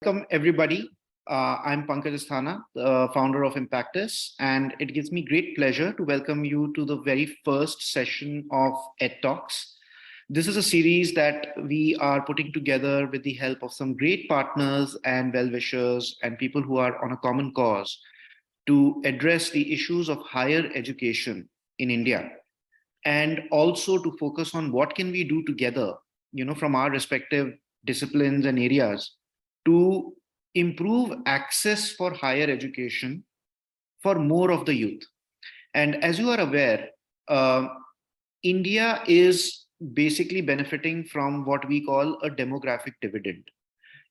Welcome, everybody. I'm Pankaj Asthana, the founder of Impactis, and it gives me great pleasure to welcome you to the very first session of EdTalks. This is a series that we are putting together with the help of some great partners and well-wishers and people who are on a common cause to address the issues of higher education in India, and also to focus on what can we do together, from our respective disciplines and areas to improve access for higher education for more of the youth. And as you are aware, India is basically benefiting from what we call a demographic dividend.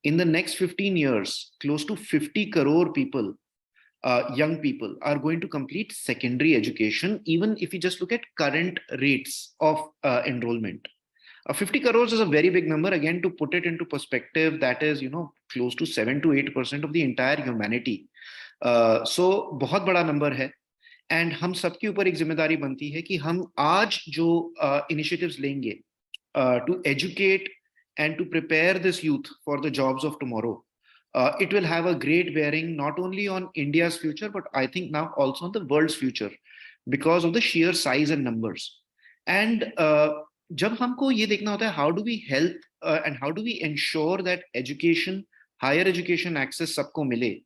In the next 15 years, close to 50 crore people, young people, are going to complete secondary education, even if you just look at current rates of enrollment. 50 crores is a very big number. Again, to put it into perspective, that is, close to 7 to 8% of the entire humanity. So, बहुत बड़ा number है. And हम सबके ऊपर एक जिम्मेदारी बनती है कि हम आज जो initiatives लेंगे to educate and to prepare this youth for the jobs of tomorrow. It will have a great bearing not only on India's future, but I think now also on the world's future because of the sheer size and numbers. And जब हमको ये देखना होता है, how do we help and how do we ensure that education, higher education access सबको मिले,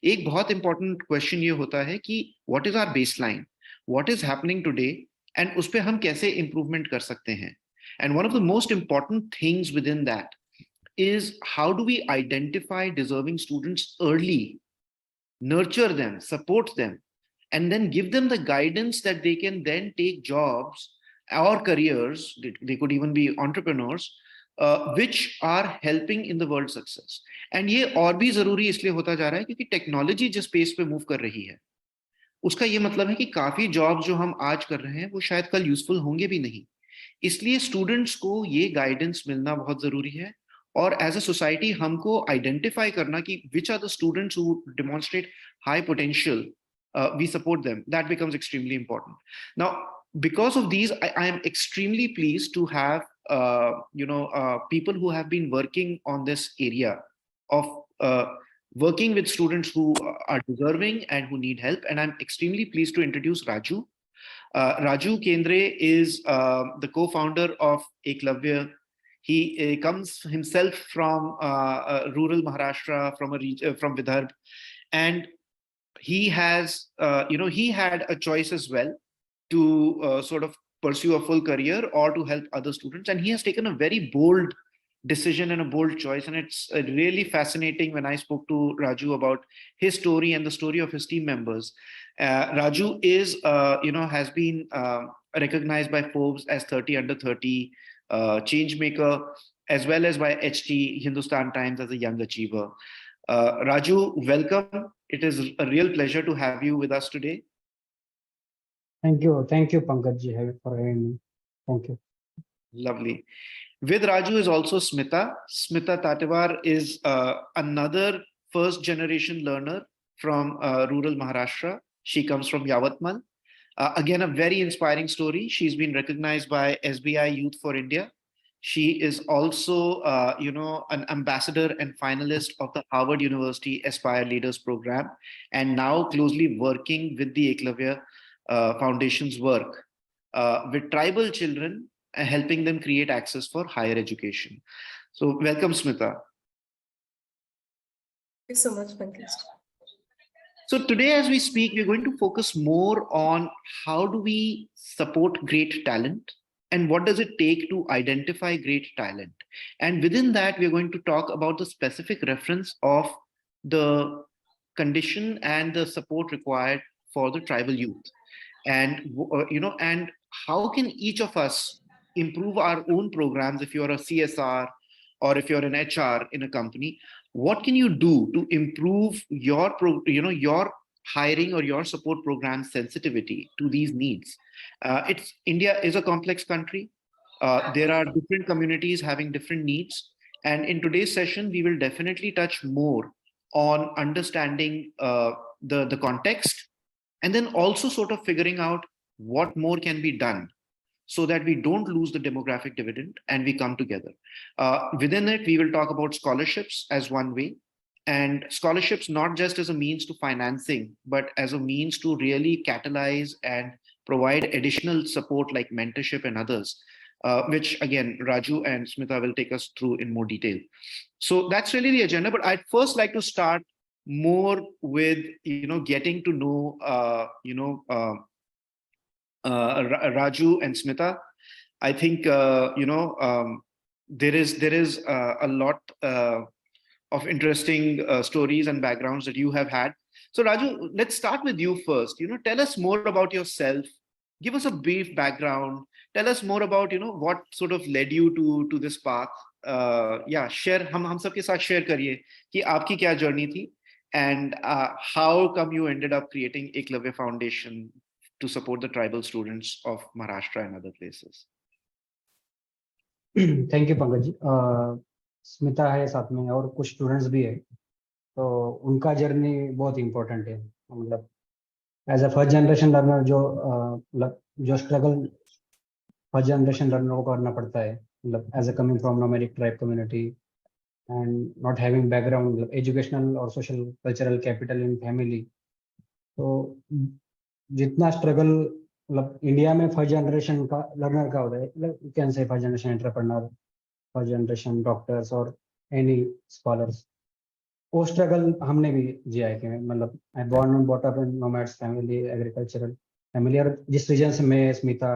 एक बहुत important question ये होता है कि what is our baseline, what is happening today, and उस पे हम कैसे improvement कर सकते हैं. And one of the most important things within that is how do we identify deserving students early, nurture them, support them, and then give them the guidance that they can then take jobs or careers, they could even be entrepreneurs, which are helping in the world success. And ये और भी जरूरी इसलिए होता जा रहा है क्योंकि टेक्नोलॉजी जिस स्पेस पे मूव कर रही है, उसका ये मतलब है कि काफी जॉब्स जो हम आज कर रहे हैं वो शायद कल यूजफुल होंगे भी नहीं. इसलिए स्टूडेंट्स को ये गाइडेंस मिलना बहुत जरूरी है. और एज अ सोसाइटी हमको आइडेंटिफाई करना कि which are the students who demonstrate high potential, we support them. That becomes extremely important. Now, because of these, I am extremely pleased to have people who have been working on this area of working with students who are deserving and who need help. And I'm extremely pleased to introduce Raju. Raju Kendre is the co-founder of Eklavya. He comes himself from rural Maharashtra, from Vidarbha, and he has, he had a choice as well to sort of pursue a full career or to help other students. And he has taken a very bold decision and a bold choice. And it's really fascinating when I spoke to Raju about his story and the story of his team members. Raju is, has been recognized by Forbes as 30 under 30 change maker, as well as by HT Hindustan Times as a young achiever. Raju, welcome. It is a real pleasure to have you with us today. Thank you, Pankaj, for having me. Thank you. Lovely. With Raju is also Smita. Smita Tatewar is another first-generation learner from rural Maharashtra. She comes from Yavatmal. Again, a very inspiring story. She's been recognized by SBI Youth For India. She is also, an ambassador and finalist of the Harvard University Aspire Leaders program, and now closely working with the Eklavya Foundation's work with tribal children and helping them create access for higher education. So welcome, Smita. Thank you so much, Pankaj. So today, as we speak, we're going to focus more on how do we support great talent and what does it take to identify great talent. And within that, we're going to talk about the specific reference of the condition and the support required for the tribal youth. And, and how can each of us improve our own programs? If you're a CSR or if you're an HR in a company, what can you do to improve your hiring or your support program sensitivity to these needs? India is a complex country. There are different communities having different needs. And in today's session, we will definitely touch more on understanding the context, and then also sort of figuring out what more can be done so that we don't lose the demographic dividend and we come together. Within it, we will talk about scholarships as one way. And scholarships not just as a means to financing, but as a means to really catalyze and provide additional support like mentorship and others, which again Raju and Smita will take us through in more detail. So that's really the agenda. But I'd first like to start more with getting to know Raju and Smita. I think there is a lot of interesting stories and backgrounds that you have had. So Raju, let's start with you first. Tell us more about yourself. Give us a brief background. Tell us more about what sort of led you to this path. Yeah, share हम सबके साथ share करिए कि आपकी क्या journey थी, and how come you ended up creating Eklavya Foundation to support the tribal students of Maharashtra and other places. Thank you Pankaj ji. Smita है साथ में और कुछ स्टूडेंट्स भी है, तो उनका जर्नी बहुत इम्पोर्टेंट है। मतलब as a first generation learner जो स्ट्रगल फर्स्ट जनरेशन लर्नर को करना पड़ता है, मतलब as a coming from nomadic tribe community and not having background, मतलब एजुकेशनल और social cultural capital in family, तो जितना स्ट्रगल मतलब इंडिया में फर्स्ट जनरेशन का लर्नर का होता है, you can say first generation entrepreneur, first generation doctors और एनी स्कॉलर्स, वो स्ट्रगल हमने भी जिया है। कि मतलब I born and bought up in nomads family, agricultural family, और जिस रीजन से मैं स्मिता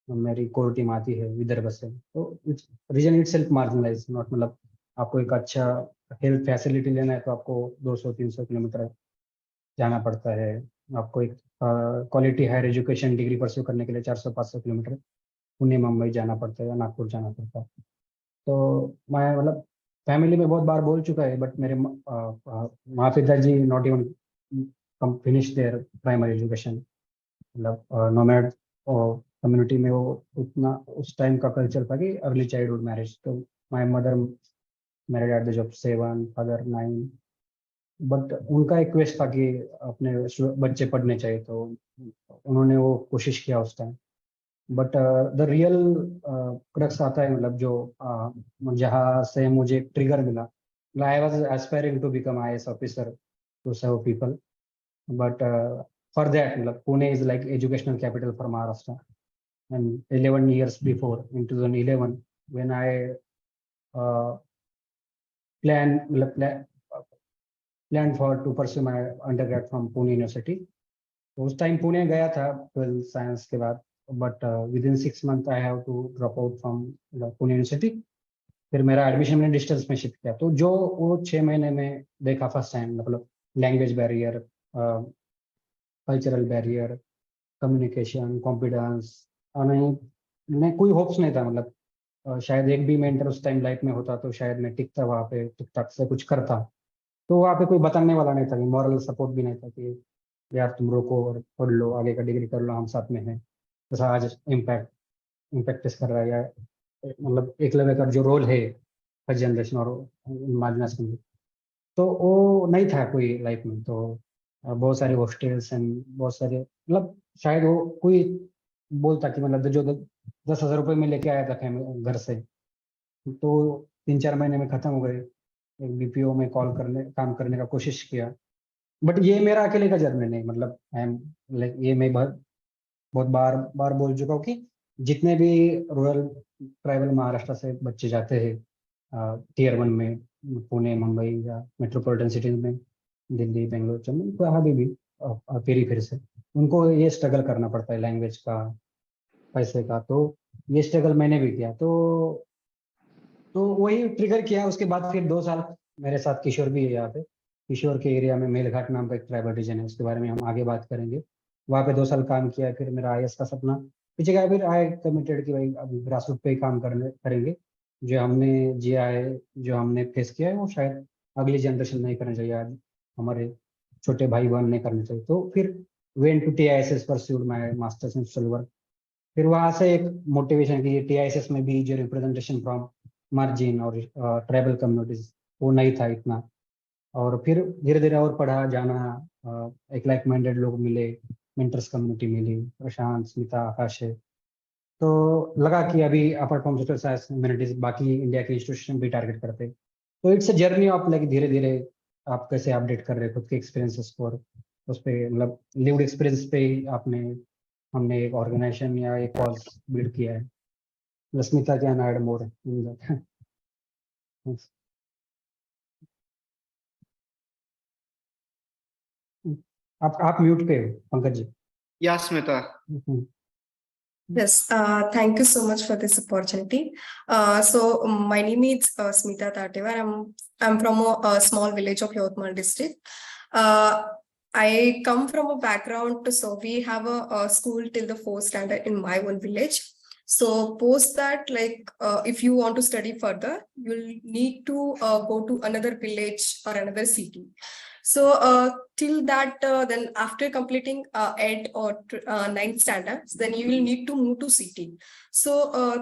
मेरी कोर टीम आती है विदर्भ से, तो region itself marginalise not, मतलब आपको एक अच्छा हेल्थ फैसिलिटी लेना है तो आपको 200-300 किलोमीटर जाना पड़ता है। आपको एक quality higher education degree pursue करने के लिए 400-500 किलोमीटर पुणे मुंबई जाना पड़ता है या नागपुर जाना पड़ता है। तो मैं मतलब फैमिली में बहुत बार बोल चुका है, बट मेरे माँ पिताजी not even finish their primary education. मतलब नोमैड कम्युनिटी में वो उतना उस टाइम का कल्चर था कि अर्ली चाइल्डहुड मैरिज, तो my mother married at the age of 7, father 9, but उनका एक क्वेस्ट था कि अपने बच्चे पढ़ने चाहिए, तो उन्होंने वो कोशिश किया उस time. But the real crux आता है, मतलब जो जहाँ से मुझे ट्रिगर मिला, I was aspiring to become IAS officer to serve people, but for that मतलब Pune is like educational capital for Maharashtra, and 11 years before in 2011 when I plan for to pursue my undergrad from Pune university. तो उस time Pune गया था 12th science के बाद, but within 6 months I have to drop out from Pune university. फिर मेरा admission मैंने distance में शिफ्ट किया, तो जो वो 6 महीने में देखा फर्स्ट टाइम, मतलब language barrier, cultural barrier, communication, confidence, और नहीं कोई होप्स नहीं था। मतलब शायद एक भी मेंटर उस टाइम लाइफ में होता तो शायद मैं टिकता वहाँ पे, टिक टाक से कुछ करता। तो वहाँ पे कोई बताने वाला नहीं था, मॉरल सपोर्ट भी नहीं था कि यार तुम रोको और पढ़ लो, आगे का डिग्री कर लो, हम साथ में हैं। जैसा आज इम्पैक्टिस कर रहा है, या मतलब एकलव्य का जो रोल है फर्स्ट जनरेशन और मार्जिनस में, तो वो नहीं था कोई लाइफ में। तो बहुत सारे हॉस्टल्स एंड बहुत सारे, मतलब शायद वो कोई बोलता कि मतलब जो 10,000 रुपये में लेके आया था घर से, तो 3-4 महीने में खत्म हो गए। एक BPO में काम करने का कोशिश किया, बट ये मेरा अकेले का जर्नी नहीं, मतलब आई एम लाइक, ये मैं बहुत बहुत बार बार बोल चुका हूँ कि जितने भी रूरल ट्राइबल महाराष्ट्र से बच्चे जाते हैं Tier 1 में, पुणे, मुंबई या मेट्रोपॉलिटन सिटीज में, दिल्ली, बेंगलोर, चेन्नई, कहाँ भी फिर से उनको ये स्ट्रगल करना पड़ता है, लैंग्वेज का, पैसे का। तो ये स्ट्रगल मैंने भी किया, तो वही ट्रिगर किया। उसके बाद फिर 2 साल मेरे साथ किशोर भी है यहाँ पे, किशोर के एरिया में मेलघाट नाम का एक ट्राइबल रीजन है, उसके बारे में हम आगे बात करेंगे। वहाँ पे 2 साल काम किया, फिर मेरा IAS का सपना पीछे गया। फिर आई कमिटेड कि भाई अभी ग्रासरूट पे ही काम करेंगे। जो हमने जिया है, जो हमने फेस किया है, वो शायद अगली जनरेशन नहीं करना चाहिए, आज हमारे छोटे भाई बहन नहीं करना चाहिए। तो फिर went to TISS pursued my masters in social work. फिर वहाँ से एक मोटिवेशन की TISS में भी जो रिप्रेजेंटेशन फ्रॉम मार्जिन और ट्राइबल कम्युनिटीज वो नहीं था इतना। और फिर धीरे धीरे और पढ़ा जाना, एक लाइक माइंडेड लोग मिले, मेंटर्स कम्युनिटी मिली, प्रशांत, स्मिता, आकाश है। तो लगा कि अभी apart from social science humanities बाकी इंडिया के इंस्टीट्यूशन भी टारगेट करते। तो it's a journey of like धीरे धीरे आप कैसे अपडेट कर रहे हैं खुद के एक्सपीरियंसेस को, और उस पे मतलब लिव्ड एक्सपीरियंस पे आपने हमने एक ऑर्गेनाइजेशन या एक कॉज बिल्ड किया है. Smita can add more in that. आप म्यूट पे हो Pankaj ji. Yeah, Smita. Yes, thank you so much for this opportunity. My name is Smita Tatewar. I'm from a small village of Yavatmal district. I come from a background, so we have a school till the 4th standard in my own village. So post that, like if you want to study further, you'll need to go to another village or another city. So till that, then after completing 8th or 9th standards, then you will need to move to city. So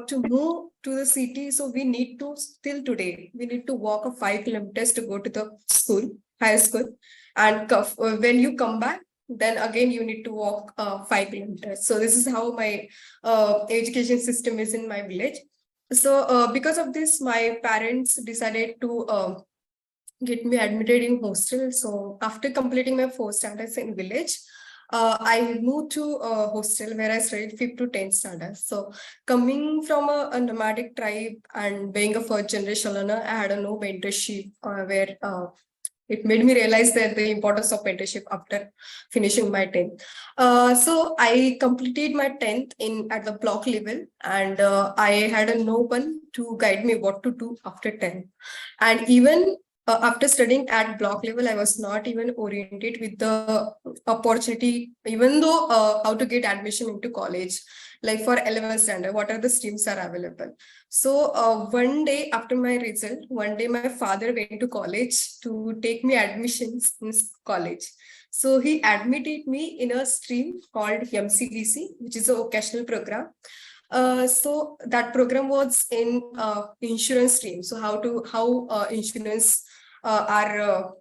to move to the city, so we need to, till today, we need to walk 5 kilometers to go to the school, high school. And when you come back, then again you need to walk 5 kilometers. So this is how my education system is in my village. So because of this, my parents decided to get me admitted in hostel. So after completing my 4th standards in village, I moved to a hostel where I studied 5th to 10th standards. So coming from a nomadic tribe and being a first generation learner, I had a no mentorship where it made me realize that the importance of mentorship after finishing my 10th. So I completed my 10th at the block level, and I had no one to guide me what to do after 10th. And even after studying at block level, I was not even oriented with the opportunity, even though how to get admission into college, like for 11th standard, what are the streams are available. So one day after my result, one day my father went to college to take me admissions in college. So he admitted me in a stream called MCDC, which is a vocational program. So that program was in insurance stream. So how insurance are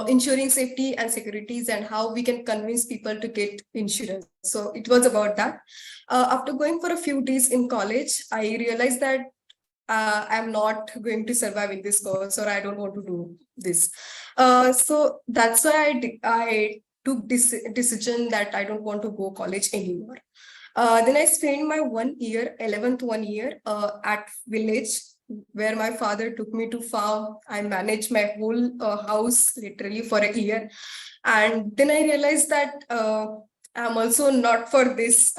ensuring safety and securities, and how we can convince people to get insurance. So it was about that. After going for a few days in college, I realized that I'm not going to survive in this course, or I don't want to do this. So that's why I took this decision that I don't want to go college anymore. Then I spent my 1 year, 11th 1 year at village, where my father took me to farm. I managed my whole house literally for a year. And then I realized that I'm also not for this,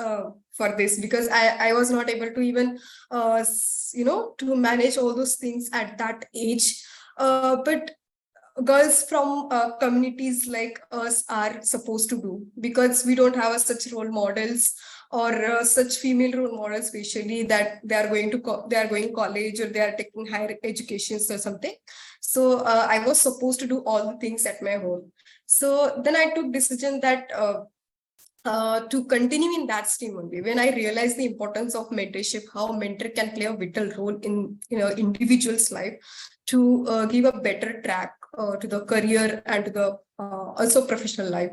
because I was not able to even, to manage all those things at that age. But girls from communities like us are supposed to do, because we don't have such role models or such female role models, especially that they are going college, or they are taking higher educations or something. So I was supposed to do all the things at my home. So then I took decision that to continue in that stream only. When I realized the importance of mentorship, how mentor can play a vital role in individual's life to give a better track to the career and to the also professional life.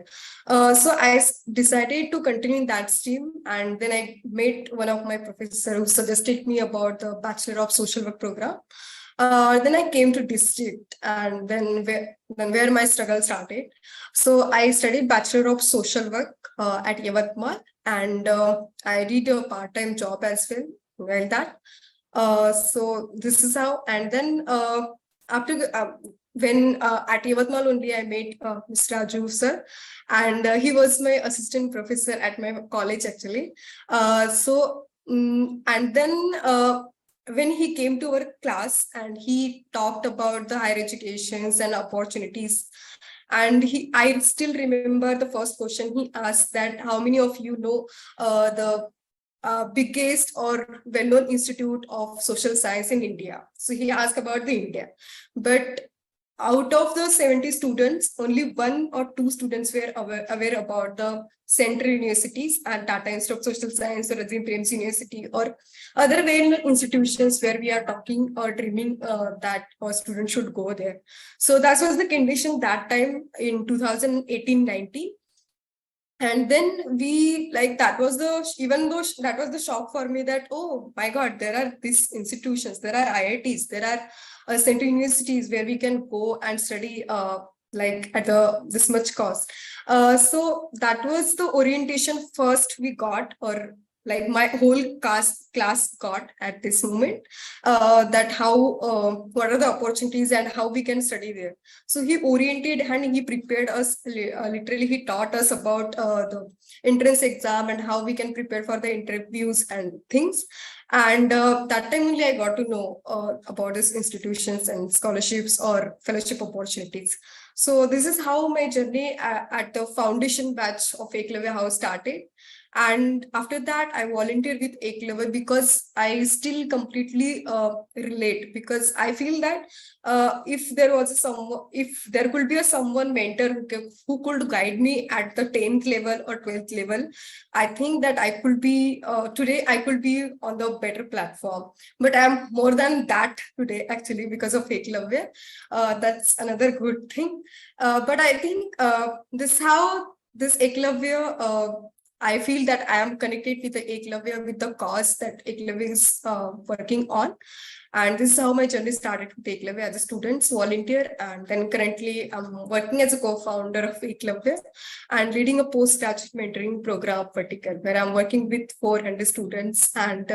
So I decided to continue in that stream, and then I met one of my professors who suggested me about the Bachelor of Social Work program. Then I came to district, and then where my struggle started. So I studied Bachelor of Social Work at Yavatmal, and I did a part-time job as well while that. So this is how. And then after when at Yavatmal only, I met Mr. Raju sir, and he was my assistant professor at my college actually. And then when he came to our class and he talked about the higher educations and opportunities, and I still remember the first question he asked, that how many of you know the biggest or well-known institute of social science in India. So he asked about the India, but out of the 70 students, only 1 or 2 students were aware about the central universities and Tata Institute of Social Science or Azim Premji University or other well-known institutions where we are talking or dreaming that our students should go there. So that was the condition that time in 2018-19. And then we like that was the even though that was the shock for me that, oh my God, there are these institutions, there are IITs, there are central universities where we can go and study like at this much cost. So that was the orientation first we got, or like my whole class got at this moment, that how what are the opportunities and how we can study there. So he oriented and he prepared us, literally he taught us about the entrance exam and how we can prepare for the interviews and things. And that time only I got to know about these institutions and scholarships or fellowship opportunities. So this is how my journey at the foundation batch of Eklavya House started. And after that, I volunteered with Eklavya because I still completely relate, because I feel that if there could be someone mentor who could guide me at the 10th level or 12th level, I think that I could be today I could be on the better platform. But I'm more than that today actually because of Eklavya. That's another good thing. But I think this Eklavya. I feel that I am connected with the Eklavya, with the cause that Eklavya is working on. And this is how my journey started with Eklavya as a student, volunteer, and then currently I'm working as a co-founder of Eklavya and leading a postgraduate mentoring program particular, where I'm working with 400 students, and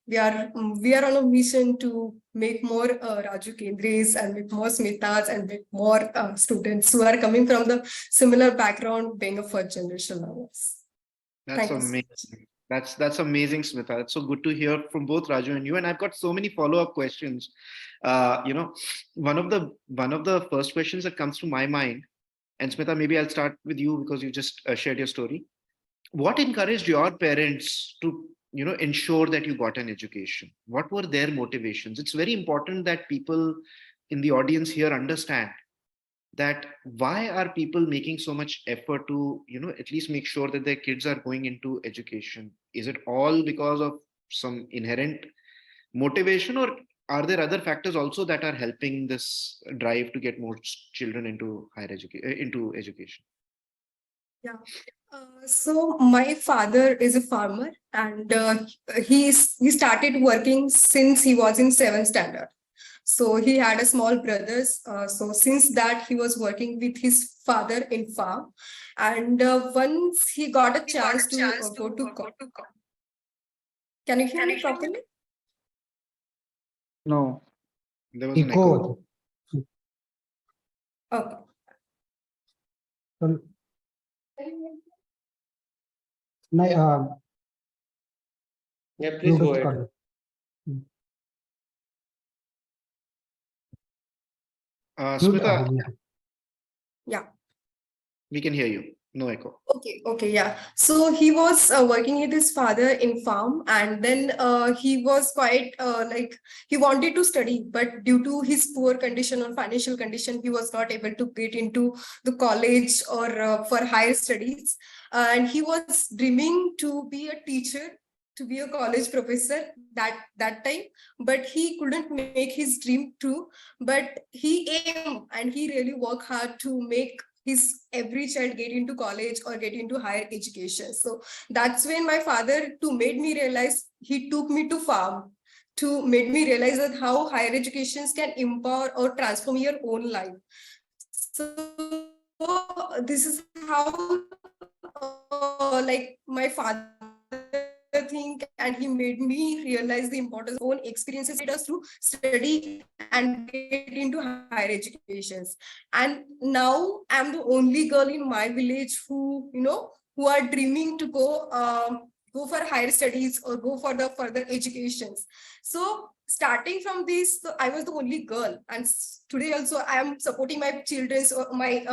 we are on a mission to make more Raju Kendres and make more Smitas and make more students who are coming from the similar background, being a first generation learners. That's amazing. That's amazing, Smita. It's so good to hear from both Raju and you. And I've got so many follow-up questions. One of the first questions that comes to my mind, and Smita, maybe I'll start with you because you just shared your story. What encouraged your parents to ensure that you got an education? What were their motivations? It's very important that people in the audience here understand that why are people making so much effort to at least make sure that their kids are going into education. Is it all because of some inherent motivation, or are there other factors also that are helping this drive to get more children into into education? Yeah. So my father is a farmer, and he started working since he was in 7th standard. So he had a small brother. So since that, he was working with his father in farm. And once he got a chance to go to college. Can you hear me properly? No. There was an echo. Okay. Yeah, please go ahead. Smita, yeah, we can hear you. No echo. Okay, yeah. So he was working with his father in farm, and then he was quite like he wanted to study, but due to his poor condition or financial condition, he was not able to get into the college or for higher studies. And he was dreaming to be a teacher, to be a college professor that time, but he couldn't make his dream true. But he aimed and he really worked hard to make every child get into college or get into higher education. So that's when my father, to made me realize, he took me to farm to make me realize that how higher educations can empower or transform your own life. So this is how like my father think, and he made me realize the importance of own experiences made us to study and get into higher educations. And now I'm the only girl in my village who are dreaming to go for higher studies or go for the further educations. So starting from this, so I was the only girl, and today also I am supporting my children's or my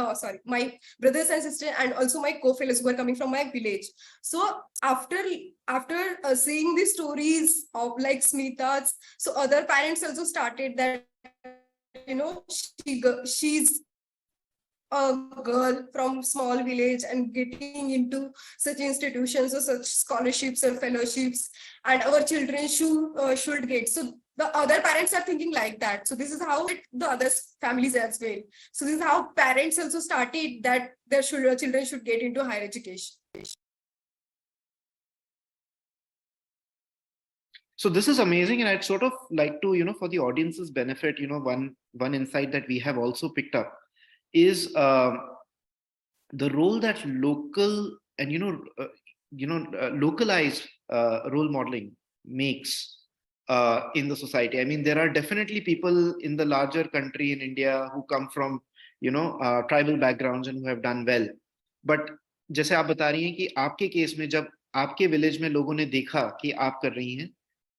brothers and sisters, and also my co-fellows who are coming from my village. So after seeing the stories of like Smita's, so other parents also started that she's a girl from small village and getting into such institutions or such scholarships or fellowships, and our children should get. So the other parents are thinking like that. So this is how the other families as well. So this is how parents also started that their children should get into higher education. So this is amazing, and I'd sort of like to, for the audience's benefit, one insight that we have also picked up is the role that local and localized role modeling makes in the society. I mean, there are definitely people in the larger country in India who come from tribal backgrounds and who have done well. But जैसे आप बता रही हैं कि आपके case में जब आपके विलेज में लोगों ने देखा कि आप कर रही हैं,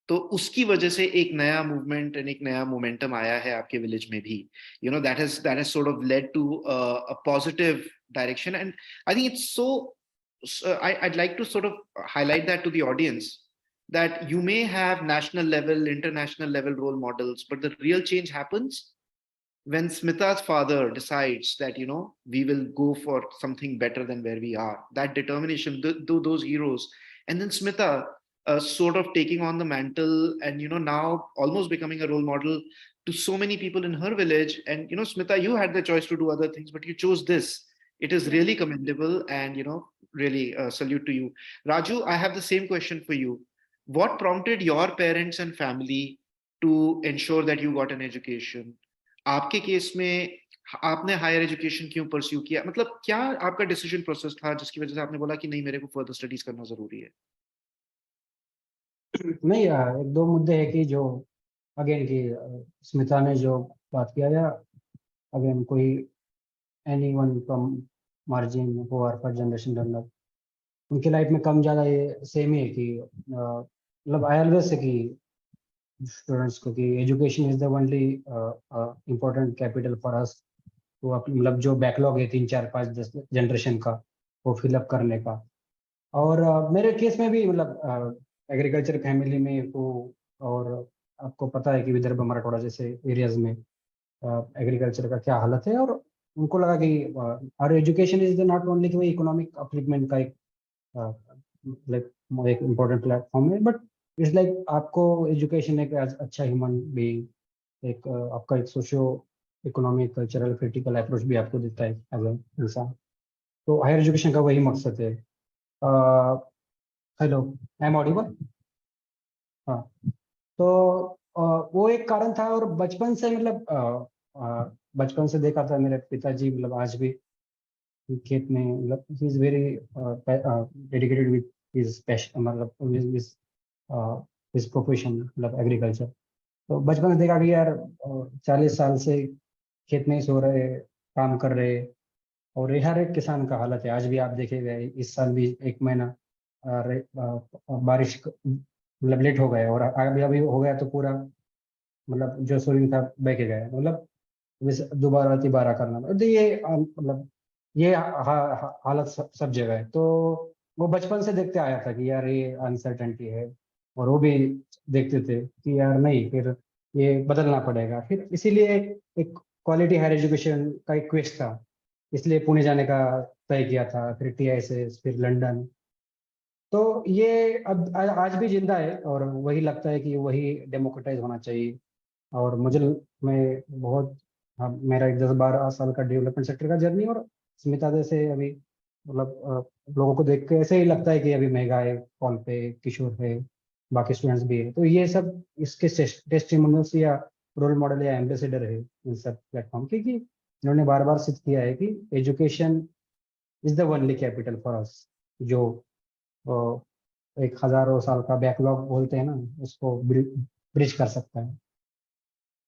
तो उसकी वजह से एक नया मूवमेंट एंड एक नया मोमेंटम आया है आपके विलेज में भी. That has sort of led to a positive direction, and I think it's so I'd like to sort of highlight that to the audience, that you may have national level, international level role models, but the real change happens when Smita's father decides that, we will go for something better than where we are. That determination, those heroes. And then Smita sort of taking on the mantle and, now almost becoming a role model to so many people in her village. And, Smita, you had the choice to do other things, but you chose this. It is really commendable, and, really salute to you. Raju, I have the same question for you. What prompted your parents and family to ensure that you got an education? आपके case में आपने higher education क्यों pursue किया? मतलब क्या आपका decision process था जिसकी वजह से आपने बोला कि नहीं, मेरे को फर्दर स्टडीज करना जरूरी है? नहीं, एक दो मुद्दे है कि जो अगेन की स्मिता ने जो बात किया, या अगेन कोई एनीवन फ्रॉम मार्जिन और फर्स्ट जनरेशन लर्नर, उनकी लाइफ में कम ज़्यादा ये सेम ही है कि मतलब आई ऑलवेज से कि स्टूडेंट्स को कि education is the only important capital for us, तो मतलब जो बैकलॉग है 3 4 5 10 जनरेशन का, वो फिलअप करने का. और मेरे केस में भी मतलब एग्रीकल्चर फैमिली में को, और आपको पता है कि विदर्भ मराठवाड़ा जैसे एरियाज में एग्रीकल्चर का क्या हालत है, और उनको लगा कि और एजुकेशन इज नॉट ओनली कि वो इकोनॉमिक अपलिफ्टमेंट का एक एक इम्पोर्टेंट प्लेटफॉर्म है, बट इट्स लाइक आपको एजुकेशन एक अच्छा ह्यूमन बीइंग, एक आपका एक socio economic cultural critical approach भी आपको देता है एज एन इंसान. तो हायर एजुकेशन का वही मकसद है. Hello, I am audible? हाँ, तो वो एक कारण था. और बचपन से मतलब बचपन से देखा था मेरे पिताजी, मतलब आज भी खेत में, मतलब he is very dedicated with his passion, मतलब हिज प्रोफेशन, मतलब एग्रीकल्चर. तो बचपन से देखा कि यार 40 साल से खेत में ही सो रहे, काम कर रहे, और ये हर एक किसान का हालत है. आज भी आप देखेंगे, इस साल भी 1 महीना बारिश मतलब लेट हो गया, और अभी हो गया तो पूरा मतलब जो सोइंग था बह के गया. मतलब दोबारा तिबारा करना, तो ये मतलब ये हालत सब जगह है. तो वो बचपन से देखते आया था कि यार ये अनसर्टेनिटी है, और वो भी देखते थे कि यार नहीं, फिर ये बदलना पड़ेगा. फिर इसीलिए एक क्वालिटी हायर एजुकेशन का एक क्वेस्ट था, इसलिए पुणे जाने का तय किया था, फिर TISS, फिर लंदन. तो ये अब आज भी जिंदा है, और वही लगता है कि वही डेमोक्रेटाइज होना चाहिए. और मुझे मैं बहुत मेरा एक 10-12 साल का डेवलपमेंट सेक्टर का जर्नी, और स्मिता जैसे अभी मतलब लोगों को देख के ऐसे ही लगता है कि अभी मेघा है कॉल पे, किशोर है, बाकी स्टूडेंट्स भी है. तो ये सब इसके टेस्टिमोनियल्स या रोल मॉडल या एम्बेसडर है इन सब प्लेटफॉर्म के, कि इन्होंने बार बार सिद्ध किया है कि education is the only capital for us. जो एक हजारों साल का बैकलॉग बोलते हैं ना, उसको ब्रिज कर सकता है.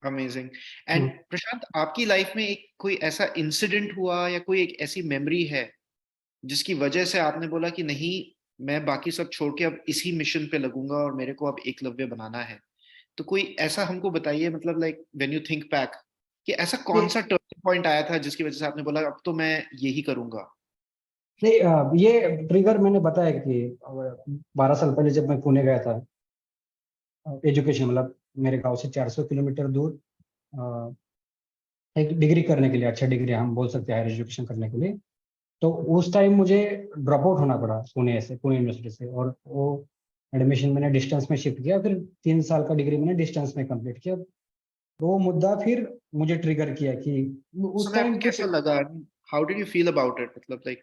अमेजिंग. एंड प्रशांत, आपकी लाइफ में एक कोई ऐसा इंसिडेंट हुआ या कोई एक ऐसी मेमोरी है जिसकी वजह से आपने बोला कि नहीं, मैं बाकी सब छोड़ के अब इसी मिशन पे लगूंगा और मेरे को अब एकलव्य बनाना है? तो कोई ऐसा हमको बताइए, मतलब like when you think back, कि ऐसा कौन सा टर्निंग पॉइंट आया था जिसकी वजह से आपने बोला अब तो मैं यही करूंगा? नहीं, ये ट्रिगर मैंने बताया कि 12 साल पहले जब मैं पुणे गया था एजुकेशन, मतलब मेरे गांव से 400 किलोमीटर दूर एक डिग्री करने के लिए, अच्छा डिग्री हम बोल सकते हैं हायर एजुकेशन करने के लिए. तो उस टाइम मुझे ड्रॉप आउट होना पड़ा पुणे यूनिवर्सिटी से. और वो एडमिशन मैंने डिस्टेंस में शिफ्ट किया, फिर 3 साल का डिग्री मैंने डिस्टेंस में कंप्लीट किया। वो मुद्दा फिर मुझे ट्रिगर किया कि उस समय टाइम आपको कुछ कैसा लगा? How did you feel about it? मतलब लाइक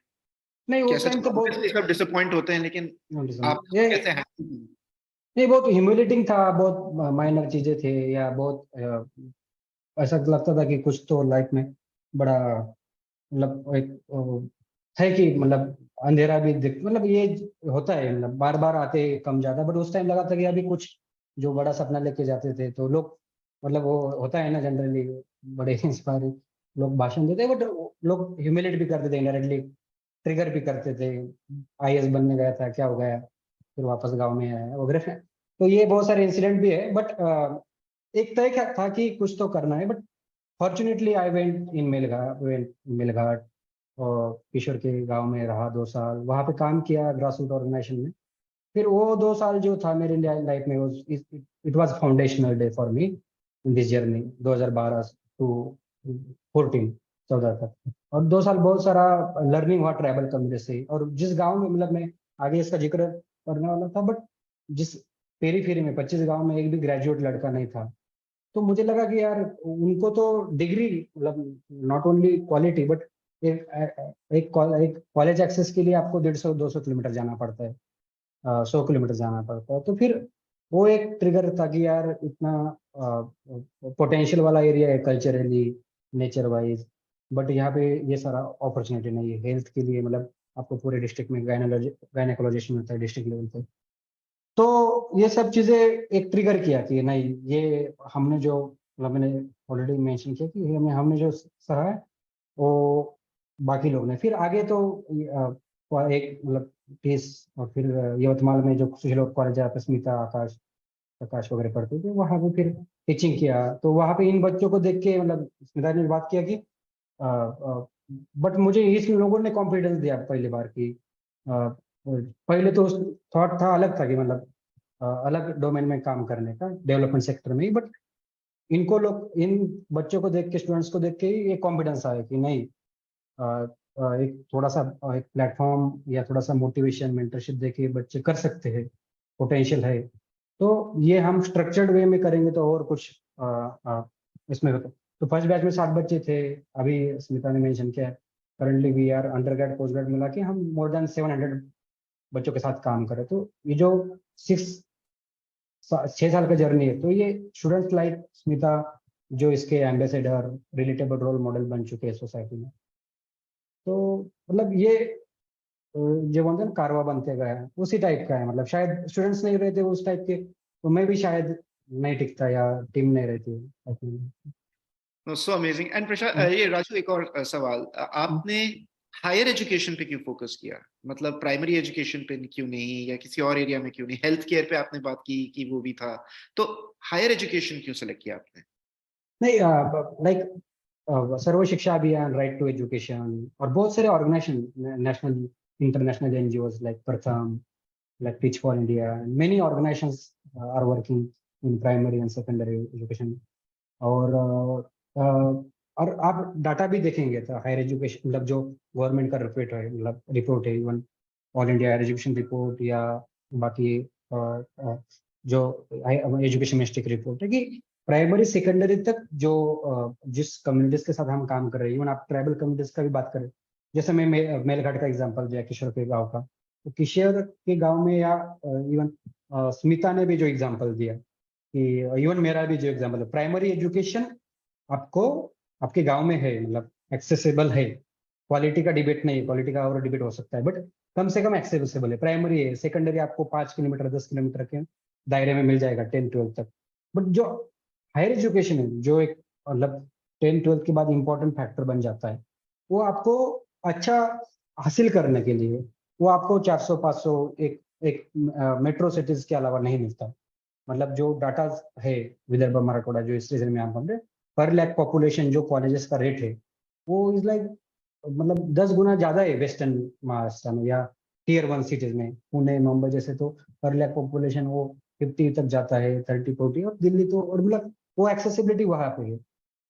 नहीं, उस कैसा? टाइम तो ऑब्वियसली बहुत सब डिसअपॉइंट होते हैं, लेकिन आप ये कैसे हैप्पी थे? नहीं, बहुत ह्यूमिलेटिंग था, बहुत माइनर चीजें थे, या बहुत ऐसा लगता था कि कुछ तो लाइफ में बड़ा, मतलब एक है कि मतलब अंधेरा भी दिख, मतलब ये होता है, मतलब बार बार आते कम ज्यादा, बट उस टाइम लगा था कि अभी कुछ जो बड़ा सपना लेके जाते थे तो लोग, मतलब वो होता है ना जनरली, बड़े इंस्पायरिंग लोग भाषण देते, बट लोग ह्यूमिलेट भी करते थे, इनडायरेक्टली ट्रिगर भी करते थे। आईएएस बनने गया था, क्या हो गया, फिर वापस गाँव में आया वगैरह। तो ये बहुत सारे इंसिडेंट भी है, बट एक तय था कि कुछ तो करना है। But fortunately I went in Melghat, और किशोर के गांव में रहा 2 साल, वहां पे काम किया ग्रास रूट ऑर्गेनाइजेशन में। फिर वो 2 साल जो था मेरे लाइफ में, it was foundational day for me in this journey, 2012 to 14 तक। और 2 साल बहुत सारा लर्निंग हुआ ट्राइबल कम्युनिटी से। और जिस गांव में, मतलब मैं आगे इसका जिक्र करने वाला था, बट जिस पेरीफेरी में 25 गांव में एक भी ग्रेजुएट लड़का नहीं था। तो मुझे लगा कि यार उनको तो डिग्री, मतलब नॉट ओनली क्वालिटी, बट एक एक कॉलेज एक्सेस के लिए आपको 150-200 किलोमीटर जाना पड़ता है, 100 किलोमीटर जाना पड़ता है। तो फिर वो एक ट्रिगर था कि यार इतना पोटेंशियल वाला एरिया है कल्चरली, नेचर वाइज, बट यहाँ पे ये सारा अपॉर्चुनिटी नहीं है हेल्थ के लिए। मतलब आपको पूरे डिस्ट्रिक्ट में गायनेकोलॉजिस्ट मिलता है डिस्ट्रिक्ट लेवल पे। तो ये सब चीजें एक ट्रिगर किया कि नहीं, ये हमने जो, मतलब मैंने ऑलरेडी मेंशन किया कि हमने हमने जो सहा है वो बाकी लोग ने। फिर आगे तो एक मतलब 30, और फिर यवतमाल में जो कुछ लोग कॉलेज है, स्मिता, आकाश, प्रकाश वगैरह पढ़ते थे, वहाँ पे फिर टीचिंग किया। तो वहाँ पे इन बच्चों को देख के, मतलब स्मिता ने बात किया कि बट मुझे इस लोगों ने कॉन्फिडेंस दिया पहली बार कि पहले तो थॉट था अलग था कि मतलब अलग डोमेन में काम करने का, डेवलपमेंट सेक्टर में ही। बट इनको लोग, इन बच्चों को देख के, स्टूडेंट्स को देख के ही ये कॉन्फिडेंस आया कि नहीं, एक थोड़ा सा एक प्लेटफॉर्म या थोड़ा सा मोटिवेशन, मेंटरशिप देके बच्चे कर सकते हैं, पोटेंशियल है। तो ये हम स्ट्रक्चर्ड वे में करेंगे तो और कुछ इसमें होता। तो फर्स्ट बैच में 7 बच्चे थे, अभी स्मिता ने मेंशन किया, currently we are under grade post grade मिला के हम मोर देन 700 बच्चों के साथ काम करें। तो ये जो 6 साल का जर्नी है, तो ये स्टूडेंट्स लाइक स्मिता जो इसके एम्बेसडर, रिलेटेबल रोल मॉडल बन चुके हैं सोसाइटी में। तो मतलब ये जो बोलते हैं ना, कारवा बनते गए हैं, उसी टाइप का है। मतलब शायद स्टूडेंट्स नहीं रहते उस टाइप के, तो मैं भी शायद नहीं टिकता, या टीम नहीं रहती। So amazing. एंड प्रशा, ये राजू, एक और सवाल, आपने हायर एजुकेशन पे क्यों फोकस किया? मतलब प्राइमरी एजुकेशन पे क्यों नहीं, या किसी और एरिया में क्यों नहीं? हेल्थ केयर पे आपने बात की कि वो भी था, तो हायर एजुकेशन क्यों सेलेक्ट किया आपने? नहीं, लाइक सर्व शिक्षा अभियान, राइट टू एजुकेशन, और बहुत सारे organisation, national international NGOs like Pratham, like Teach for India, and many organizations are working in primary and secondary education. और और आप डाटा भी देखेंगे तो हायर एजुकेशन, मतलब जो गवर्नमेंट का रिपोर्ट है, मतलब रिपोर्ट है, even all India higher education report, या बाकी जो एजुकेशन मिनिस्ट्री की रिपोर्ट है, कि प्राइमरी सेकेंडरी तक जो जिस कम्युनिटीज के साथ हम काम कर रहे हैं, इवन आप ट्राइबल कम्युनिटीज का भी बात करें, जैसे मैं मेलघाट का एग्जांपल दिया किशोर के गांव का, तो किशोर के गांव में, या इवन स्मिता ने भी जो एग्जांपल दिया, कि इवन मेरा भी जो एग्जांपल है, प्राइमरी एजुकेशन आपको आपके गांव में है, मतलब एक्सेसिबल है। क्वालिटी का डिबेट नहीं, क्वालिटी का और डिबेट हो सकता है, बट कम से कम एक्सेसिबल है। प्राइमरी है, सेकेंडरी आपको 5 किलोमीटर 10 किलोमीटर के दायरे में मिल जाएगा 10-12 तक। बट जो हायर एजुकेशन है, जो एक मतलब 10-12 के बाद इंपॉर्टेंट फैक्टर बन जाता है, वो आपको अच्छा हासिल करने के लिए, वो आपको 400-500 एक एक मेट्रो सिटीज के अलावा नहीं मिलता। मतलब जो डाटा है विदर्भ मराठवाड़ा, जो इस रीजन में आप बोल रहे, पर लैख पॉपुलेशन जो कॉलेजेस का रेट है, वो इज लाइक, मतलब 10 गुना ज्यादा है वेस्टर्न महाराष्ट्र में, या टीयर 1 सिटीज में, पुणे मुंबई जैसे, तो पर लैख पॉपुलेशन वो 50 तक जाता है, 30-40, और दिल्ली तो, और मतलब वो एक्सेसिबिलिटी वहां पे है।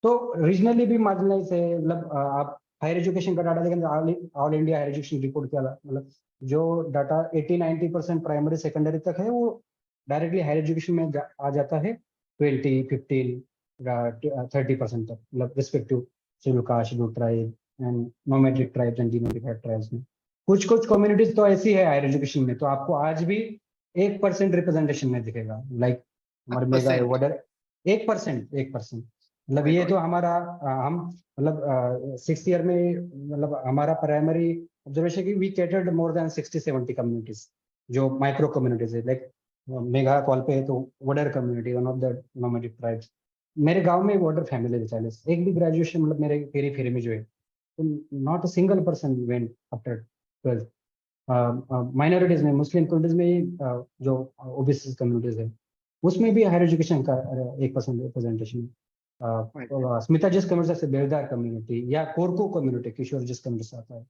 तो रीजनली भी मार्जिनलाइज है। मतलब आप हायर एजुकेशन का डाटा देखें, all India higher education report क्या मतलब जो डाटा 80-90% प्राइमरी सेकेंडरी तक है वो डायरेक्टली हायर एजुकेशन में आ जाता है 20-15-30% तक, मतलब respective schedule caste, schedule tribe and nomadic tribes and denotified tribes में। कुछ कम्युनिटीज तो ऐसी है हायर एजुकेशन में, तो आपको आज भी 1% रिप्रेजेंटेशन में दिखेगा, लाइक हमारे मेगा वॉर्डर 1%। मतलब ये तो हमारा हम मतलब 6th ईयर में मतलब हमारा प्राइमरी ऑब्जर्वेशन की we catered more than 60-70 communities जो माइक्रो कम्युनिटीज है, लाइक मेगा कॉल पे है तो Vadar community, one of the nomadic tribes. मेरे गांव में वॉर्डर फैमिली है 40, एक भी ग्रेजुएशन मतलब मेरे पेरी में जो है, not a single person went after 12th। Minorities में, मुस्लिम कम्युनिटीज में जो ओबीसी कम्युनिटीज है उसमें भी हायर एजुकेशन का 1% रिप्रेजेंटेशन। स्मिता जिस कम्युनिटी से बेलदार कम्युनिटी या कोरको कम्युनिटी, किशोर जिस कम्युनिटी से आता है,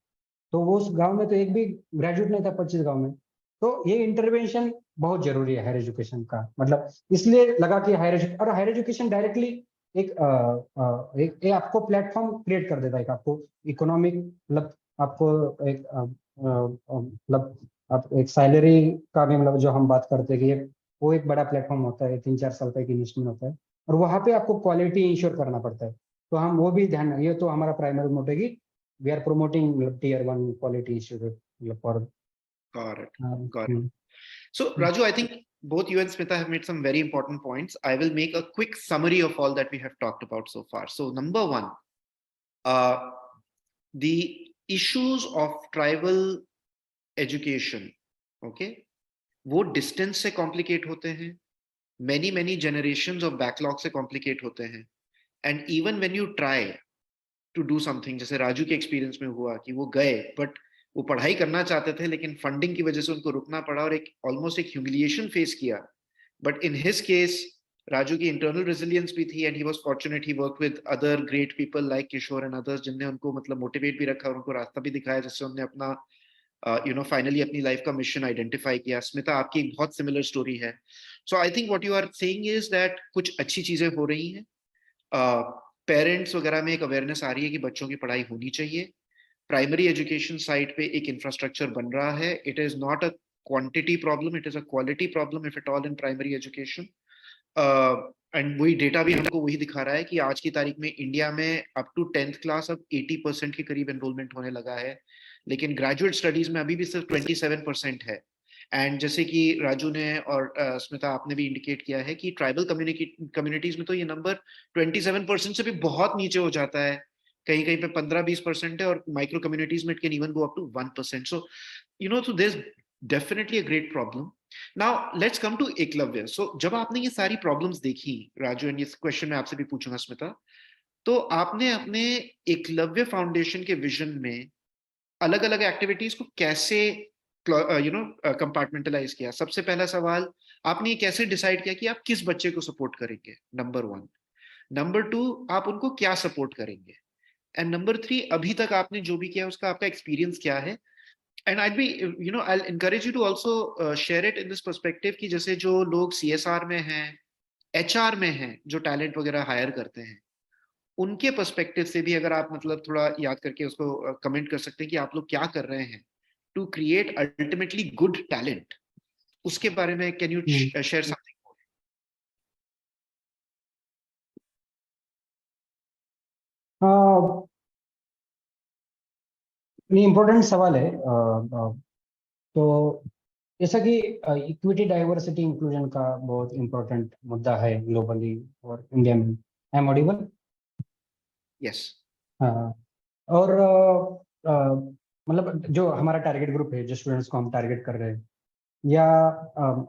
तो वो उस गांव में तो एक भी ग्रेजुएट नहीं था 25 गांव में। तो ये इंटरवेंशन बहुत जरूरी है हायर एजुकेशन का, मतलब इसलिए लगा कि हायर एजुकेशन डायरेक्टली एक आपको प्लेटफॉर्म क्रिएट कर देता है, आपको इकोनॉमिक मतलब आपको एक मतलब आप एक सैलरी का भी मतलब जो हम बात करते हैं कि वो एक बड़ा प्लेटफॉर्म होता है, 3-4 साल का एक इन्वेस्टमेंट होता है और वहाँ पे आपको क्वालिटी इंश्योर करना पड़ता है। तो हम वो भी ध्यान, ये तो हमारा प्राइमरी मोटिव है कि we are promoting tier 1 quality institute for Got it. So Raju, I think both you and Smita have made some very important points. I will make a quick summary of all that we have talked about so far. So number one, the issues of tribal education, okay, वो distance से complicate होते हैं, many generations of backlog से complicate होते हैं, and even when you try to do something, जैसे राजू के experience में हुआ कि वो गए बट वो पढ़ाई करना चाहते थे लेकिन फंडिंग की वजह से उनको रुकना पड़ा और एक ऑलमोस्ट एक ह्यूमिलिएशन फेस किया। But in his case Raju की इंटरनल रेजिलियंस भी थी and he was fortunate, he worked with other great people like Kishore and others जिनने उनको मतलब मोटिवेट भी रखा और उनको रास्ता भी दिखाया जिससे उन्होंने अपना फाइनली अपनी लाइफ का मिशन आइडेंटिफाई किया। स्मिता, आपकी एक बहुत सिमिलर स्टोरी है। So I think what you are saying is that कुछ अच्छी चीजें हो रही हैं, पेरेंट्स वगैरह में एक अवेयरनेस आ रही है कि बच्चों की पढ़ाई होनी चाहिए, प्राइमरी एजुकेशन साइड पे एक इंफ्रास्ट्रक्चर बन रहा है, it is not a quantity problem, it is a quality problem if it all in primary education. And वही डेटा भी हमको वही दिखा रहा है कि आज की तारीख में इंडिया में अप टू 10th क्लास अब 80% के करीब एनरोलमेंट होने लगा है, लेकिन ग्रेजुएट स्टडीज में अभी भी सिर्फ 27% है। एंड जैसे कि राजू ने और स्मिता आपने भी इंडिकेट किया है कि ट्राइबल कम्युनिटीज में तो ये नंबर 27% से भी बहुत नीचे हो जाता है, कहीं कहीं पे 15-20% है, और माइक्रो कम्युनिटीज में it can even go up to 1%। So so there's definitely a great problem. Now let's come to Eklavya. So जब आपने ये सारी प्रॉब्लम्स देखी राजू, एंड ये क्वेश्चन मैं आपसे भी पूछूंगा स्मिता, तो आपने अपने एकलव्य फाउंडेशन के विजन में अलग अलग एक्टिविटीज को कैसे कंपार्टमेंटलाइज किया? सबसे पहला सवाल, आपने ये कैसे डिसाइड किया कि आप किस बच्चे को सपोर्ट करेंगे? नंबर 1। नंबर 2, आप उनको क्या सपोर्ट करेंगे? एंड नंबर 3, अभी तक आपने जो भी किया उसका आपका एक्सपीरियंस क्या है? And I'll encourage you to also share it in this perspective कि जैसे जो लोग CSR में हैं, HR में हैं, जो टैलेंट वगैरह हायर करते हैं, उनके पर्सपेक्टिव से भी अगर आप मतलब थोड़ा याद करके उसको कमेंट कर सकते हैं कि आप लोग क्या कर रहे हैं to create ultimately good talent, उसके बारे में can you share something? Important सवाल है। तो जैसा कि इक्विटी, डाइवर्सिटी, इंक्लूजन का बहुत इम्पोर्टेंट मुद्दा है ग्लोबली और इंडिया में। I am audible? यस। और मतलब जो हमारा टारगेट ग्रुप है, जो स्टूडेंट्स को हम टारगेट कर रहे हैं, या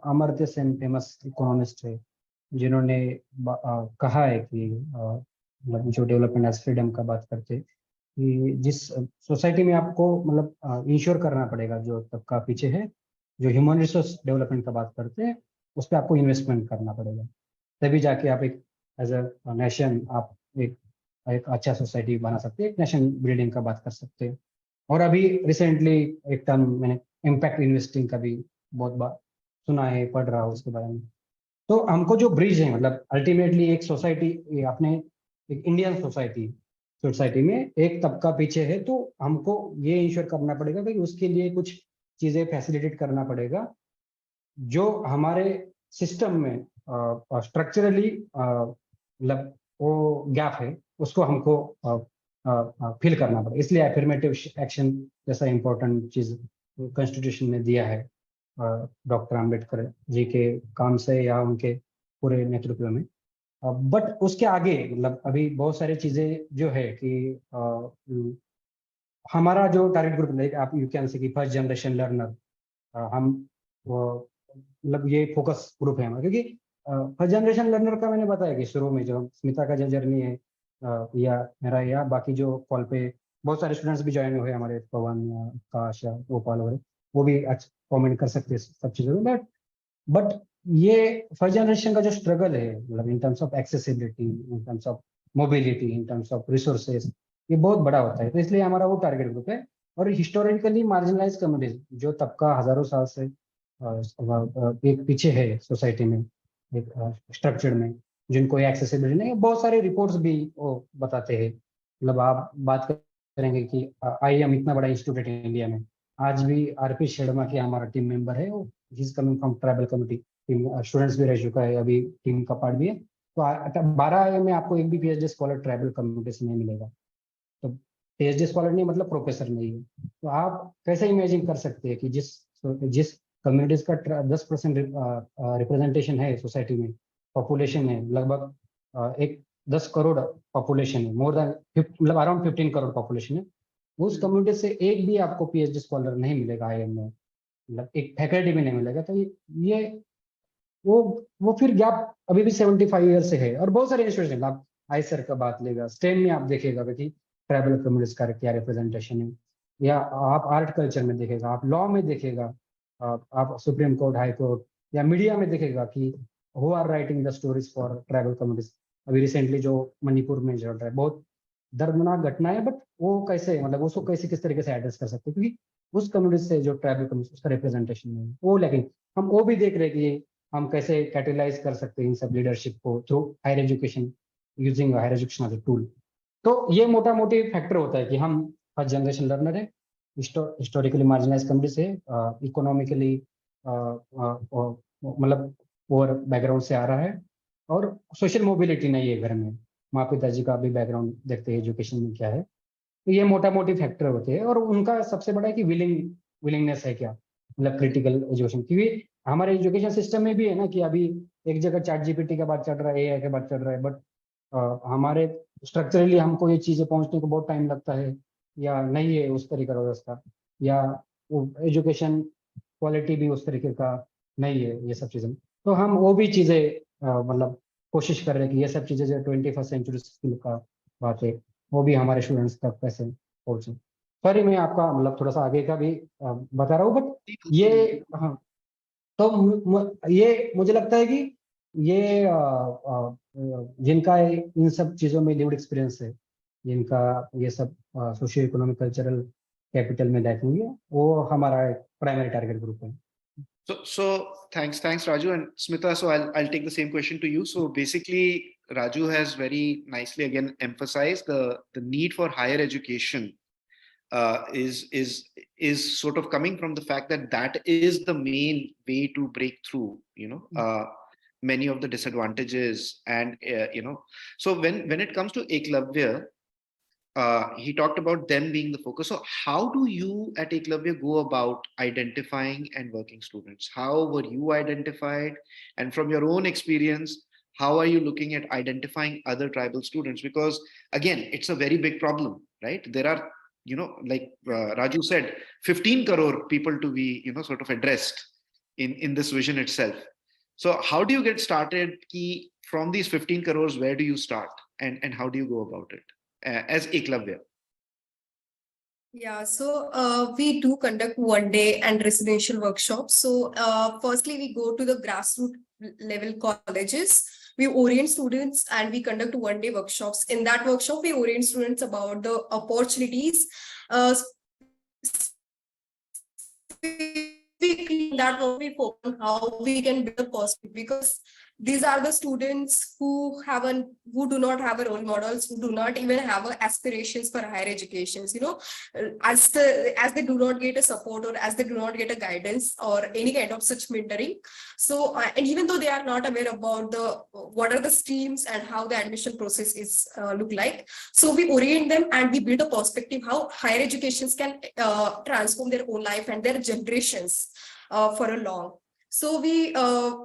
अमर्त्य सेन फेमस इकोनॉमिस्ट है जिन्होंने कहा है कि मतलब जो डेवलपमेंट एज फ्रीडम का बात करते, कि जिस सोसाइटी में आपको मतलब इंश्योर करना पड़ेगा, जो तबका पीछे है, जो ह्यूमन रिसोर्स डेवलपमेंट का बात करते हैं, उस पर आपको इन्वेस्टमेंट करना पड़ेगा, तभी जाके आप एक एज अ नेशन आप एक अच्छा सोसाइटी बना सकते हैं, एक नेशन बिल्डिंग का बात कर सकते हैं। और अभी रिसेंटली एक टर्म मैंने इम्पैक्ट इन्वेस्टिंग का भी बहुत बार सुना है, पढ़ रहा हूँ उसके बारे में। तो हमको जो ब्रिज है, मतलब अल्टीमेटली एक सोसाइटी, आपने एक इंडियन सोसाइटी सोसाइटी में एक तबका पीछे है, तो हमको ये इंश्योर करना पड़ेगा कि उसके लिए कुछ चीजें फैसिलिटेट करना पड़ेगा जो हमारे सिस्टम में स्ट्रक्चरली मतलब वो गैप है, उसको हमको फिल करना पड़ेगा। इसलिए एफर्मेटिव एक्शन जैसा इंपॉर्टेंट चीज कॉन्स्टिट्यूशन ने दिया है डॉक्टर आम्बेडकर जी के काम से या उनके पूरे नेतृत्व में। बट उसके आगे मतलब अभी बहुत सारी चीजें जो है कि हमारा जो टारगेट ग्रुप है, आप यू कैन से कि फर्स्ट जनरेशन लर्नर, हम मतलब ये फोकस ग्रुप है हमारा, क्योंकि फर्स्ट जनरेशन लर्नर का मैंने बताया कि शुरू में जो स्मिता का जो जर्नी है या मेरा या बाकी जो कॉल पे बहुत सारे स्टूडेंट्स भी ज्वाइन हुए हमारे, पवन या काश या गोपाल वगैरह, वो भी अच्छा कॉमेंट कर सकते हैं सब चीज़ों में। बट ये फर्स्ट जनरेशन का जो स्ट्रगल है मतलब in terms of accessibility, in terms of mobility, in terms of resources, ये बहुत बड़ा होता है। तो इसलिए हमारा वो टारगेट ग्रुप है। और हिस्टोरिकली मार्जिनलाइज कम्युनिटीज जो तबका हजारों साल से एक पीछे है सोसाइटी में, एक स्ट्रक्चर में, जिनको एक्सेसिबिलिटी नहीं, बहुत सारे रिपोर्ट्स भी वो बताते हैं। मतलब आप बात करेंगे कि IIM इतना बड़ा इंस्टीट्यूट है इंडिया में, आज भी RP शर्मा के हमारा टीम मेंबर है, वो he is coming from tribal community team, students भी रह चुका है, अभी टीम का पार्ट भी है। तो 12 IIM में आपको एक भी PhD स्कॉलर ट्राइबल कम्युनिटी से नहीं मिलेगा। तो PhD स्कॉलर नहीं मतलब प्रोफेसर नहीं है। तो आप कैसे इमेजिन कर सकते हैं कि जिस कम्युनिटीज का 10% रिप्रेजेंटेशन है सोसाइटी में, पॉपुलेशन है लगभग एक 10 करोड़ पॉपुलेशन है, मोर देन मतलब अराउंड 15 करोड़ पॉपुलेशन है, उस कम्युनिटी से एक भी आपको PhD स्कॉलर नहीं मिलेगा IIM में, मतलब एक फैकल्टी भी नहीं मिलेगा। तो ये वो फिर गैप अभी भी 75 ईयर से है। और बहुत सारे इंस्टीट्यूशन, आप आईसर का बात लेगा, स्टेम में आप देखेगा कि ट्राइबल कम्युनिटीज का क्या रिप्रेजेंटेशन है, या आप आर्ट कल्चर में देखेगा, आप लॉ में देखेगा, आप सुप्रीम कोर्ट, हाई कोर्ट या मीडिया में देखेगा कि who are writing the stories for tribal communities. अभी रिसेंटली जो मणिपुर में चल रहा है, बहुत दर्दनाक घटना है, बट वो कैसे मतलब उसको कैसे किस तरीके से एड्रेस कर सकते हैं, क्योंकि उस कम्युनिटी से जो ट्राइबल कम्युनिटी उसका रिप्रेजेंटेशन नहीं है वो। लेकिन हम वो भी देख रहे हैं कि हम कैसे कैटेलाइज कर सकते हैं इन सब लीडरशिप को through higher education, using higher education as a tool. तो ये मोटा मोटी फैक्टर होता है कि हम फर्स्ट जनरेशन लर्नर है, हिस्टोरिकली मार्जिनलाइज कम्युनिटी से, इकोनॉमिकली मतलब पुअर बैकग्राउंड से आ रहा है, और सोशल मोबिलिटी नहीं है घर में, माँ पिताजी का भी बैकग्राउंड देखते हैं एजुकेशन में क्या है। तो ये मोटा मोटी फैक्टर होते हैं। और उनका सबसे बड़ा है कि विलिंगनेस है क्या, मतलब क्रिटिकल एजुकेशन। क्योंकि हमारे एजुकेशन सिस्टम में भी है ना कि अभी एक जगह चैट GPT का बात चल रहा है, AI का बात चल रहा है, बट हमारे स्ट्रक्चरली हमको ये चीजें पहुंचने को बहुत टाइम लगता है, या नहीं है उस तरीके का व्यवस्था, या वो एजुकेशन क्वालिटी भी उस तरीके का नहीं है, ये सब चीजें। तो हम वो भी चीजें मतलब कोशिश कर रहे हैं कि ये सब चीजें जो 21st सेंचुरी स्किल का बात है, वो भी हमारे स्टूडेंट्स तक कैसे पहुंचे। सॉरी मैं आपका मतलब थोड़ा सा आगे का भी बता रहा हूँ, बट ये हाँ। तो ये मुझे लगता है कि ये जिनका इन सब चीजों में लिव्ड एक्सपीरियंस है, जिनका ये सब सोशियो इकोनॉमिक कल्चरल कैपिटल में देखेंगे, वो हमारा एक प्राइमरी टारगेट ग्रुप है। So thanks, Raju and Smita. So I'll take the same question to you. So basically, Raju has very nicely again emphasized the need for higher education is sort of coming from the fact that that is the main way to break through, many of the disadvantages. And so when it comes to Eklavya, he talked about them being the focus. So how do you at Eklavya go about identifying and working students? How were you identified? And from your own experience, how are you looking at identifying other tribal students? Because again, it's a very big problem, right? There are, like Raju said, 15 crore people to be, sort of addressed in this vision itself. So how do you get started? From these 15 crores, where do you start? And how do you go about it? As Eklavya? Yeah, so we do conduct one day and residential workshops. So firstly, we go to the grassroots level colleges. We orient students and we conduct one day workshops. In that workshop, we orient students about the opportunities. That will be focused on how we can build a positive, because these are the students who do not have a role models, who do not even have aspirations for higher educations, as they do not get a support, or as they do not get a guidance or any kind of such mentoring. So and even though they are not aware about what are the streams and how the admission process is look like, so we orient them and we build a perspective how higher educations can transform their own life and their generations for a long. So we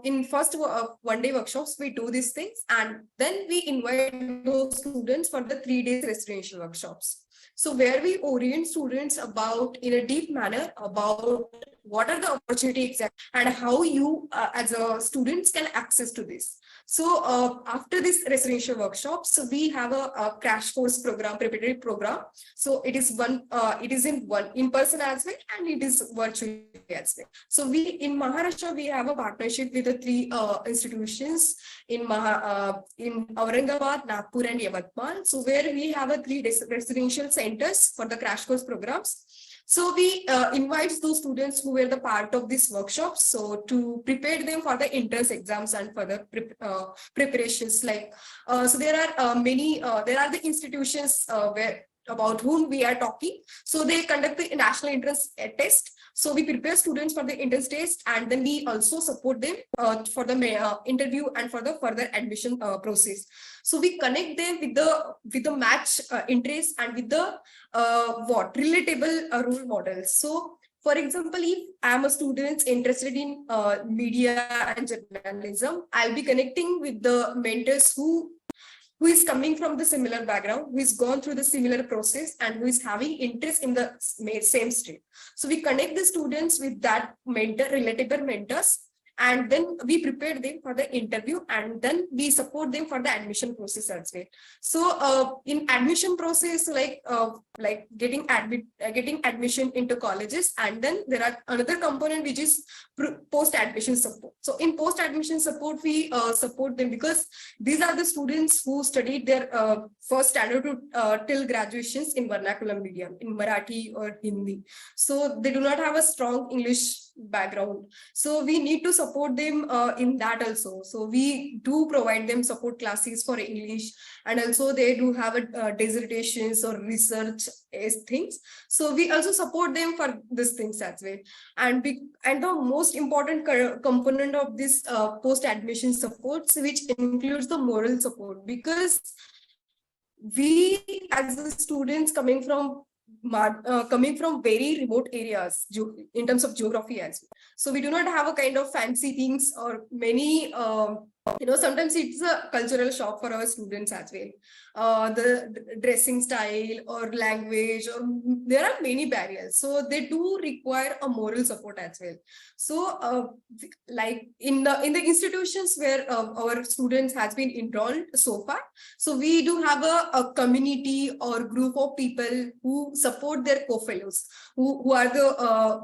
in first 1-day workshops we do these things, and then we invite those students for the 3 days residential workshops. So where we orient students about in a deep manner about what are the opportunities exactly and how you as a students can access to this. So after this residential workshops, so we have a crash course program, preparatory program. So it is in person as well, and it is virtually as well. So we in Maharashtra we have a partnership with the 3 institutions in Aurangabad, Nagpur, and Yavatmal. So where we have a 3 residential centers for the crash course programs. So we invite those students who were the part of this workshop, so to prepare them for the entrance exams and for the preparations. Like so, there are the institutions about whom we are talking. So they conduct the national entrance test. So we prepare students for the entrance test, and then we also support them for the interview and for the further admission process. So we connect them with the match interest and with the relatable role models. So for example, if I am a student interested in media and journalism, I'll be connecting with the mentors who is coming from the similar background, who is gone through the similar process, and who is having interest in the same stream. So we connect the students with that relatable mentors, and then we prepare them for the interview, and then we support them for the admission process as well. So in admission process, like getting admission into colleges, and then there are another component which is post admission support. So in post admission support, we support them because these are the students who studied their first standard to till graduations in vernacular medium, in Marathi or Hindi. So they do not have a strong English background. So we need to support them in that also. So we do provide them support classes for English, and also they do have dissertations or research things. So we also support them for these things as well. And the most important component of this post-admission supports, which includes the moral support, because we as the students coming from very remote areas in terms of geography as well. So we do not have a kind of fancy things or many sometimes it's a cultural shock for our students as well. The dressing style or language, or there are many barriers. So they do require a moral support as well. So like in the institutions where our students has been enrolled so far, so we do have a community or group of people who support their co-fellows, who are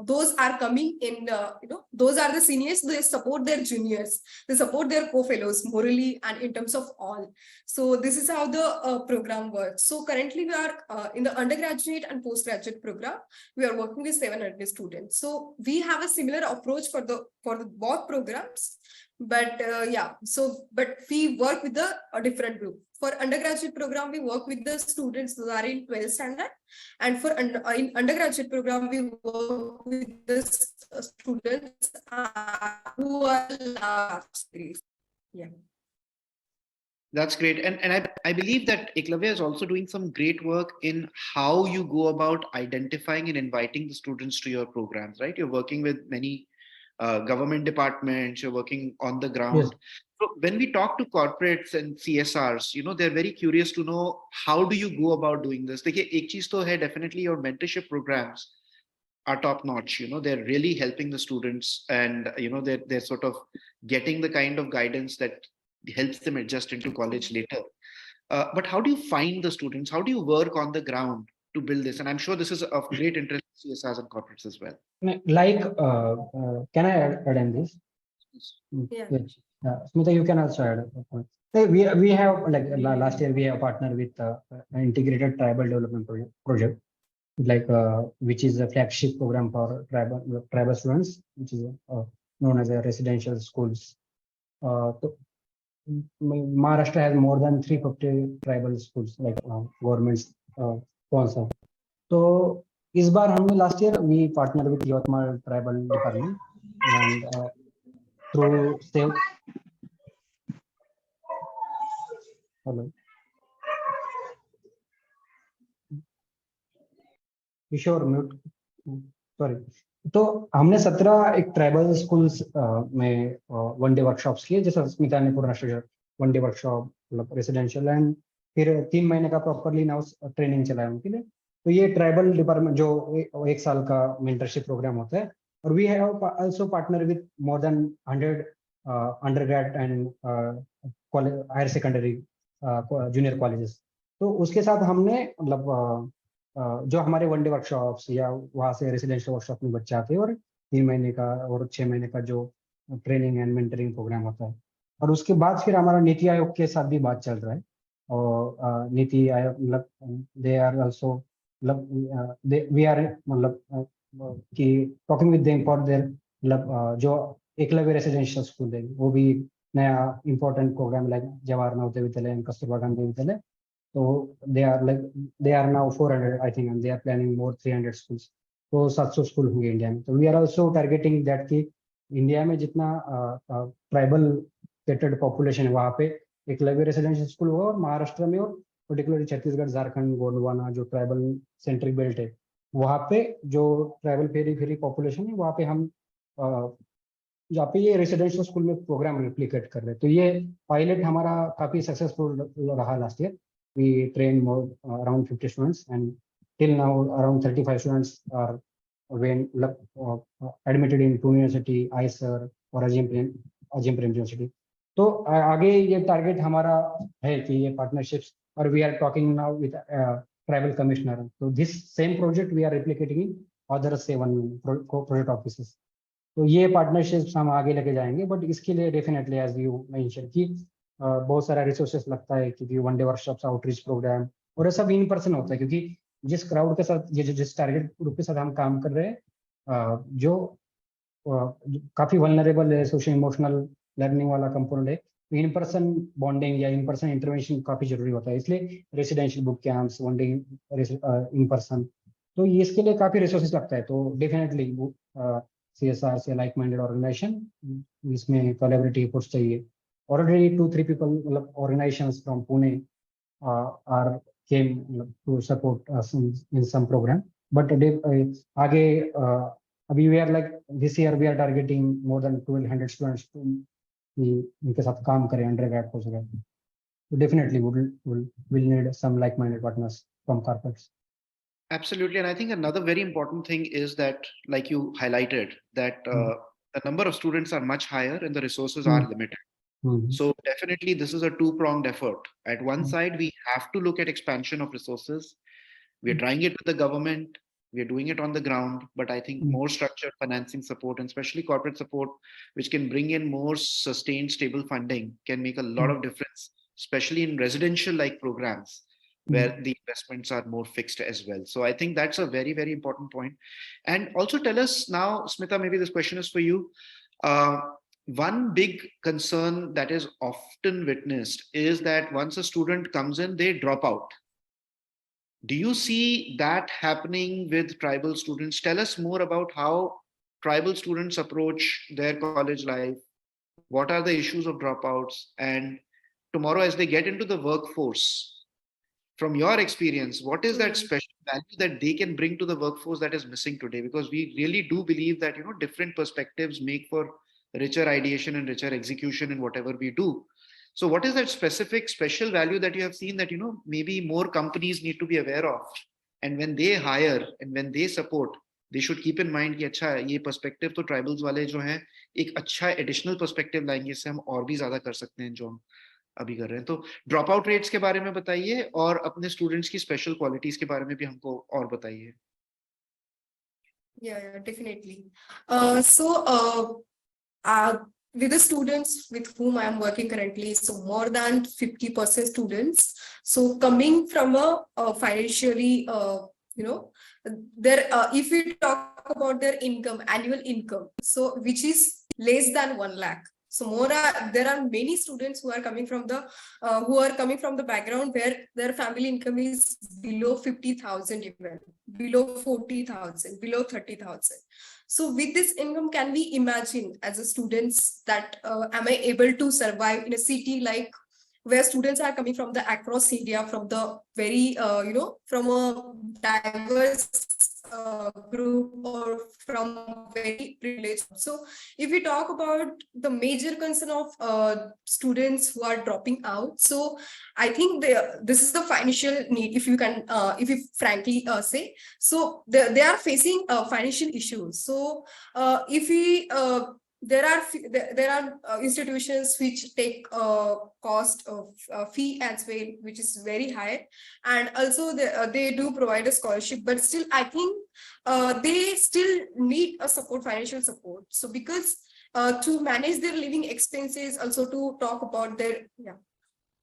those are coming in those are the seniors. They support their juniors, they support their co-fellows morally and in terms of all. So this is how the program works. So currently we are in the undergraduate and postgraduate program, we are working with 700 students. So we have a similar approach for both programs, but but we work with a different group. For undergraduate program, we work with the students who are in 12th standard, and for in undergraduate program, we work with the students who are last grade. Yeah. That's great. And I believe that Eklavya is also doing some great work in how you go about identifying and inviting the students to your programs, right? You're working with many government departments, you're working on the ground. Yes. So when we talk to corporates and CSRs, they're very curious to know, how do you go about doing this? Ek cheez to hai, definitely your mentorship programs are top notch. They're really helping the students, and they're sort of getting the kind of guidance that helps them adjust into college later. But how do you find the students? How do you work on the ground to build this? And I'm sure this is of great interest to CSRs and corporates as well. Like, can I add in this? Yeah. Yes. Smita, you can also add a point. We have, like last year, we have partnered with an integrated tribal development project, like which is a flagship program for tribal students, which is known as a residential schools. Maharashtra has more than 350 tribal schools, like government sponsor. So इस बार हमने last year we partnered with Yotmal Tribal Department and through Save. Hello. Kishore mute, sorry. तो हमने 17 एक tribal schools में 1 day workshops किए, जैसा स्मिता ने पूरा वन डे वर्कशॉप मतलब रेसिडेंशियल, एंड फिर 3 महीने का प्रॉपरली नाउ ट्रेनिंग चलाया उनके लिए। तो ये ट्राइबल डिपार्टमेंट जो 1 साल का मेंटरशिप प्रोग्राम होता है, और we have also partner with more than 100 undergrad and higher secondary junior colleges. तो उसके साथ हमने मतलब जो हमारे 1 डे वर्कशॉप्स या वहाँ से रेसिडेंशियल वर्कशॉप में बच्चे आते हैं, और 3 महीने का और 6 महीने का जो ट्रेनिंग एंड मेंटरिंग प्रोग्राम होता है। और उसके बाद फिर हमारा नीति आयोग के साथ भी बात चल रहा है, और नीति आयोग मतलब दे आर आल्सो मतलब वी आर मतलब कि talking with them for their मतलब जो एकलव्य रेसिडेंशियल स्कूल है, वो भी नया important programme like Jawahar Navodaya Vidyalaya, Kasturba Gandhi विद्यालय। So they are now 400 I think, and they are planning more 300 schools. तो 700 स्कूल होंगे इंडिया में। तो we are also targeting that कि इंडिया में जितना ट्राइबल कैटर्ड पॉपुलेशन है वहाँ पे एकलव्य रेसिडेंशियल स्कूल होगा, और महाराष्ट्र में और पर्टिकुलरली छत्तीसगढ़, झारखंड, गोंडवाना जो ट्राइबल सेंट्रिक बेल्ट है, वहाँ पे जो ट्राइबल फेरी पॉपुलेशन है वहाँ पे हम जहाँ पे ये रेसिडेंशियल स्कूल में प्रोग्राम रेप्लिकेट कर रहे हैं। तो ये पायलट हमारा काफी सक्सेसफुल रहा last year. We trained more around 50 students, and till now around 35 students are admitted in Pune University, ISER or Ajim Prem University. तो आगे ये टारगेट हमारा है कि ये पार्टनरशिप्स, और we are talking now with tribal commissioner. तो this same project we are replicating in other 7 project offices. तो ये पार्टनरशिप्स हम आगे लेके जाएंगे, बट इसके लिए डेफिनेटली एज यू मेंशन कि बहुत सारा रिसोर्सेस लगता है, क्योंकि 1 डे वर्कशॉप्स, आउटरीच प्रोग्राम, और ये सब इन पर्सन होता है, क्योंकि जिस क्राउड के साथ जिस टारगेट ग्रुप के साथ हम काम कर रहे हैं, जो काफी वल्नरेबल है, सोशल इमोशनल लर्निंग वाला कंपोनेंट है, इन पर्सन बॉन्डिंग या इन पर्सन इंटरवेंशन काफी जरूरी होता है। इसलिए residential book camps, 1 day in person, तो ये इसके लिए काफी रिसोर्सेस लगता है। तो डेफिनेटली CSR से लाइक माइंडेड ऑर्गेनाइजेशन इसमें कोलैबोरेटिव एफर्ट्स चाहिए। Already 2-3 people, organizations from Pune are came to support us in some program. But आगे अभी we are like this year we are targeting more than 1,200 students to इनके साथ काम करें undergrad postgrad. So definitely we'll need some like-minded partners from corporates. Absolutely, and I think another very important thing is that, like you highlighted, that the number of students are much higher and the resources are limited. So definitely this is a two-pronged effort. At one side, we have to look at expansion of resources. We are trying it with the government. We are doing it on the ground. But I think more structured financing support, and especially corporate support, which can bring in more sustained, stable funding, can make a lot of difference, especially in residential-like programs where the investments are more fixed as well. So I think that's a very, very important point. And also tell us now, Smita, maybe this question is for you. One big concern that is often witnessed is that once a student comes in, they drop out. Do you see that happening with tribal students? Tell us more about how tribal students approach their college life. What are the issues of dropouts? And tomorrow, as they get into the workforce, from your experience, what is that special value that they can bring to the workforce that is missing today? Because we really do believe that, different perspectives make for richer ideation and richer execution in whatever we do. So what is that specific special value that you have seen that, maybe more companies need to be aware of? And when they hire and when they support, they should keep in mind कि अच्छा ये perspective तो tribals वाले जो हैं एक अच्छा additional perspective लाएंगे, इससे हम और भी ज़्यादा कर सकते हैं जो हम अभी कर रहे हैं। तो ड्रॉप आउट रेट्स के बारे में बताइए, और अपने स्टूडेंट्स की स्पेशल क्वालिटीज के बारे में भी हमको और बताइए। Yeah, definitely. With the students with whom I am working currently, so more than 50% students. So coming from a financially, if we talk about their income, annual income, so which is less than 1 lakh. So there are many students who are coming from the background where their family income is below 50,000, even below 40,000, below 30,000. So with this income, can we imagine as a students that am I able to survive in a city like where students are coming from the across India, from the very from a diverse group or from very privileged. So if we talk about the major concern of students who are dropping out, so I think this is the financial need, if you can if you frankly say. So they are facing financial issues. So if we there are institutions which take cost of fee as well, which is very high, and also they do provide a scholarship, but still I think they still need a financial support. So because to manage their living expenses, also to talk about their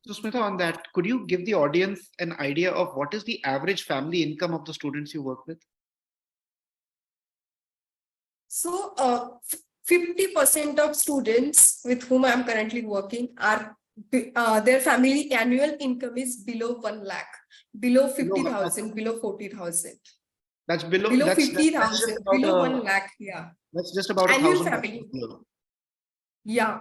So Smita, on that, could you give the audience an idea of what is the average family income of the students you work with? So 50% of students with whom I am currently working are their family annual income is below 1 lakh, below 50,000, below 40,000. That's below 50,000, below 1 lakh. Yeah. That's just about annual 1,000. family. Yeah.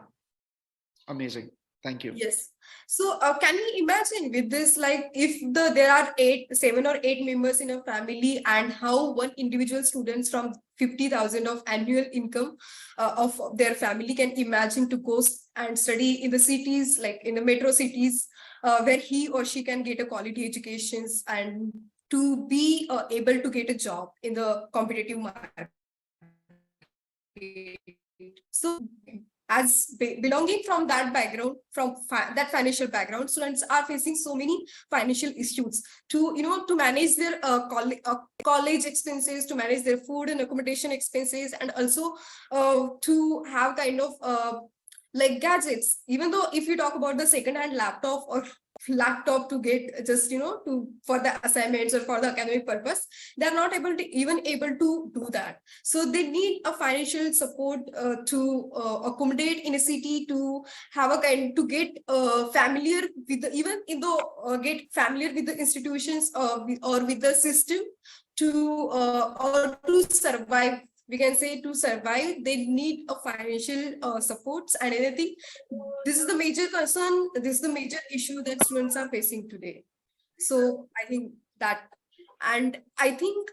Amazing. Thank you. Yes. So can we imagine with this, like if there are 7 or 8 members in a family, and how one individual students from 50,000 of annual income of their family can imagine to go and study in the cities, like in the metro cities, where he or she can get a quality educations and to be able to get a job in the competitive market. So as belonging from that background, from that financial background, students are facing so many financial issues to to manage their college expenses, to manage their food and accommodation expenses, and also to have kind of like gadgets. Even though if you talk about the second-hand laptop to get just for the assignments or for the academic purpose, they're not able to do that. So they need a financial support to accommodate in a city, to have a kind to get familiar with the, even in the get familiar with the institutions or with the system to or to survive. We can say to survive, they need a financial supports and anything. This is the major concern. This is the major issue that students are facing today. So I think that, and I think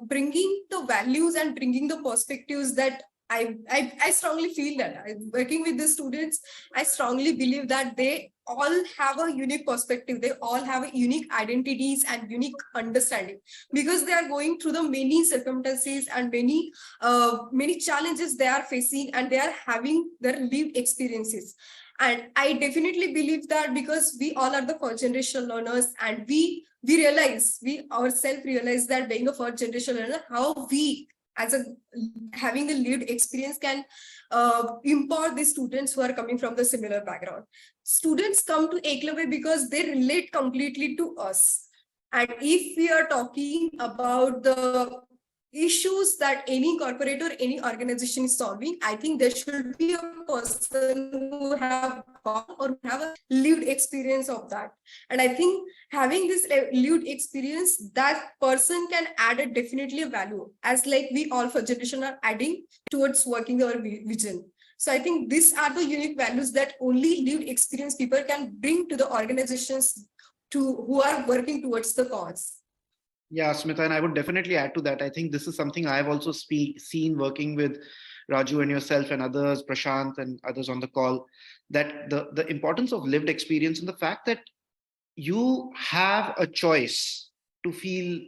bringing the values and bringing the perspectives that I strongly feel that working with the students, I strongly believe that they all have a unique perspective. They all have a unique identities and unique understanding, because they are going through the many circumstances and many challenges they are facing, and they are having their lived experiences. And I definitely believe that, because we all are the first generation learners, and we ourselves realize that being a first generation learner, how we as a having a lived experience can impart the students who are coming from the similar background. Students come to Eklavya because they relate completely to us. And if we are talking about the issues that any corporate or any organization is solving, I think there should be a person who have gone or have a lived experience of that. And I think having this lived experience, that person can add definitely a value, as like we all for generation are adding towards working our vision. So I think these are the unique values that only lived experience people can bring to the organizations who are working towards the cause. Yeah, Smita, and I would definitely add to that. I think this is something I've also seen working with Raju and yourself and others, Prashant and others on the call, that the importance of lived experience and the fact that you have a choice to feel,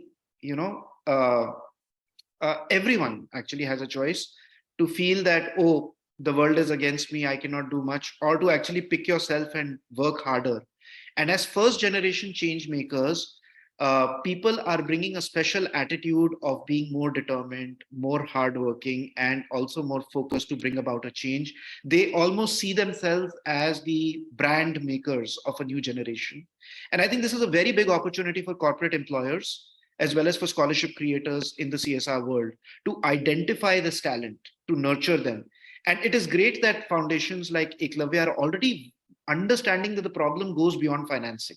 everyone actually has a choice to feel that, oh, the world is against me, I cannot do much, or to actually pick yourself and work harder. And as first generation change makers, people are bringing a special attitude of being more determined, more hardworking, and also more focused to bring about a change. They almost see themselves as the brand makers of a new generation. And I think this is a very big opportunity for corporate employers, as well as for scholarship creators in the CSR world, to identify this talent, to nurture them, And it is great that foundations like Eklavya are already understanding that the problem goes beyond financing.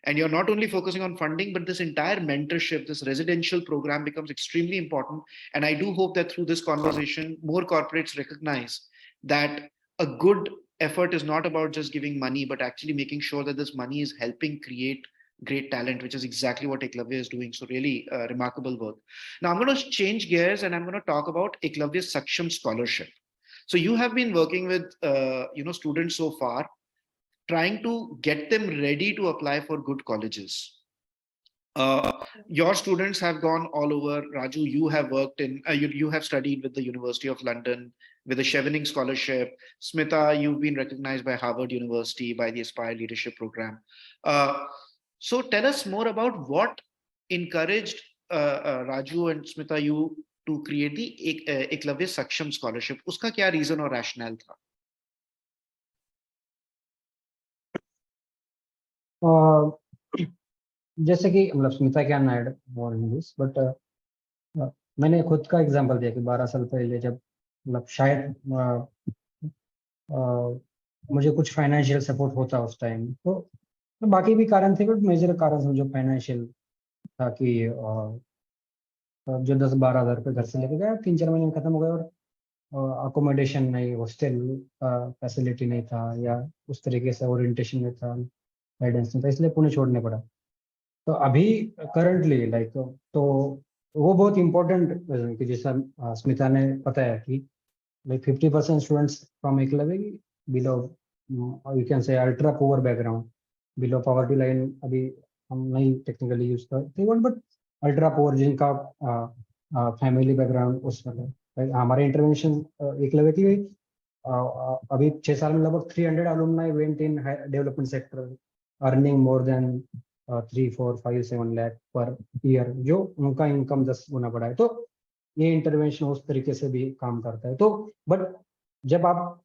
And you're not only focusing on funding, but this entire mentorship, this residential program becomes extremely important. And I do hope that through this conversation, more corporates recognize that a good effort is not about just giving money, but actually making sure that this money is helping create great talent, which is exactly what Eklavya is doing. So really remarkable work. Now I'm going to change gears and I'm going to talk about Eklavya's Saksham Scholarship. So you have been working with students so far, trying to get them ready to apply for good colleges. Your students have gone all over. Raju, you have worked in, you have studied with the University of London with the Chevening Scholarship. Smita, you've been recognized by Harvard University, by the Aspire Leadership Program. So tell us more about what encouraged Raju and Smita you to create the Eklavya Saksham Scholarship. Uska kya reason or rationale tha? जैसे कि मतलब Smita can add more in this, but मैंने खुद का example दिया कि 12 साल पहले जब मतलब शायद मुझे कुछ फाइनेंशियल सपोर्ट होता उस टाइम, तो बाकी भी कारण थे, बट मेजर कारण समझो फाइनेंशियल था कि जो 10-12 हज़ार रुपये घर से लेके गया 3-4 महीने में खत्म हो गया, और अकोमोडेशन नहीं, हॉस्टल फैसिलिटी नहीं था, या उस तरीके से ओरिएंटेशन में था, गाइडेंस नहीं था, इसलिए पुणे छोड़ने पड़ा। तो अभी करंटली लाइक तो वो बहुत इम्पोर्टेंट कि जैसा स्मिता ने बताया कि like 50% students from Eklavya below you can से ultra poor background, below poverty line अभी हम नहीं टेक्निकली यूज करते, बट अल्ट्रा पुअर जिनका फैमिली बैकग्राउंड उसमें हमारे इंटरवेंशन एकलव्य की अभी 6 साल में लगभग 300 alumni went in development sector earning more than 3, 4, 5, 7 lakh per year, जो उनका इनकम 10 गुना बढ़ा है। तो ये इंटरवेंशन उस तरीके से भी काम करता है। तो बट जब आप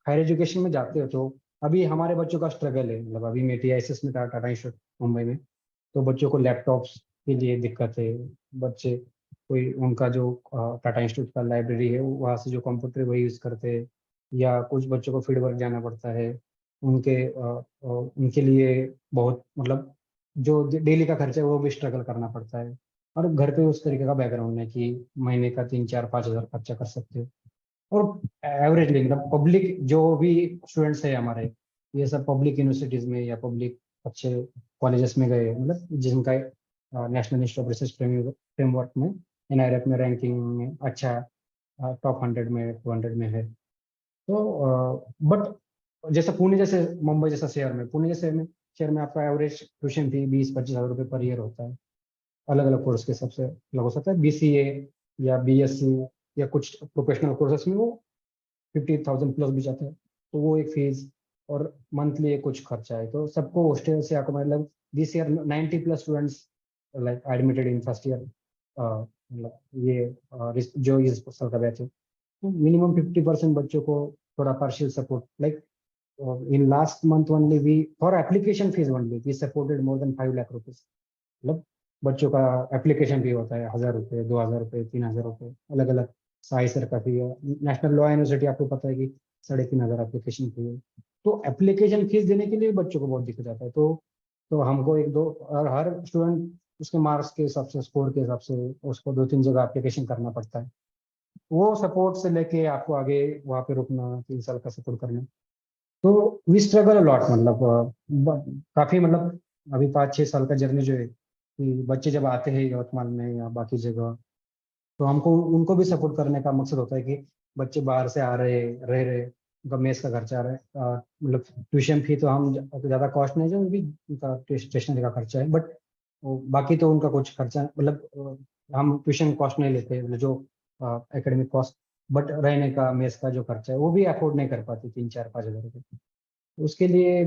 हायर एजुकेशन में जाते हो तो अभी हमारे बच्चों का स्ट्रगल है, मतलब अभी मैं TISS में था, टाटा इंस्टीट्यूट मुंबई में, तो बच्चों को लैपटॉप्स के लिए दिक्कत है। बच्चे कोई उनका जो टाटा इंस्टीट्यूट का लाइब्रेरी है वहाँ से जो कंप्यूटर वही यूज़ करते हैं, या कुछ बच्चों को फील्ड वर्क जाना पड़ता है, उनके लिए बहुत मतलब जो डेली का खर्चा है वो भी स्ट्रगल करना पड़ता है, और घर पे उस तरीके का बैकग्राउंड है कि महीने का 3-4-5 हज़ार खर्चा कर सकते हो। और एवरेजली मतलब पब्लिक जो भी स्टूडेंट्स है हमारे, ये सब पब्लिक यूनिवर्सिटीज में या पब्लिक अच्छे कॉलेजेस में गए, मतलब जिनका national institute of research framework में NIRF में रैंकिंग में अच्छा टॉप 100 में 200 में है। तो बट जैसे पुणे जैसे मुंबई जैसा शहर में, पुणे जैसे शहर में आपका एवरेज ट्यूशन फी 20-25 हज़ार रुपये पर ईयर होता है। अलग अलग कोर्स के सबसे अलग हो सकता है, BCA या BSc या कुछ प्रोफेशनल कोर्सेस में वो 50,000 प्लस भी जाता है। तो वो एक फीस और मंथली कुछ खर्चा है। तो सबको हॉस्टल से आपको मतलब this year 90+ students like admitted in first year, मतलब ये जो इस साल का बैच है, तो मिनिमम 50% बच्चों को थोड़ा partial support, like in last month only we for application fees only we supported more than 5 lakh rupees। मतलब बच्चों का एप्लीकेशन फी होता है 1,000 रुपये, 2,000 रुपये, 3,000 रुपये, अलग अलग साई सर का फी है। नेशनल लॉ यूनिवर्सिटी आपको पता है कि 3,500 एप्लीकेशन फी है। तो एप्लीकेशन फीस देने के लिए बच्चों को बहुत दिक्कत आता है। तो हमको 1-2 और हर स्टूडेंट उसके मार्क्स के हिसाब से, स्कोर के हिसाब से उसको 2-3 जगह एप्लीकेशन करना पड़ता है। वो सपोर्ट से लेके आपको आगे वहाँ पे रुकना, 3 साल का सपोर्ट करना, तो वी स्ट्रगल अलॉट। मतलब काफी मतलब अभी 5-6 साल का जर्नी जो है कि बच्चे जब आते हैं यवतमाल में या बाकी जगह, तो हमको उनको भी सपोर्ट करने का मकसद होता है कि बच्चे बाहर से आ रहे रह रहे, उनका मेस का खर्चा आ रहा है, मतलब ट्यूशन फी तो हम ज़्यादा कॉस्ट नहीं है, उनकी उनका स्टेशनरी का खर्चा है, बट बाकी तो उनका कुछ खर्चा मतलब हम ट्यूशन कॉस्ट नहीं लेते, मतलब जो एकेडमिक कॉस्ट, बट रहने का मेस का जो खर्चा है वो भी अफोर्ड नहीं कर पाते 3-4-5 हज़ार रुपये। उसके लिए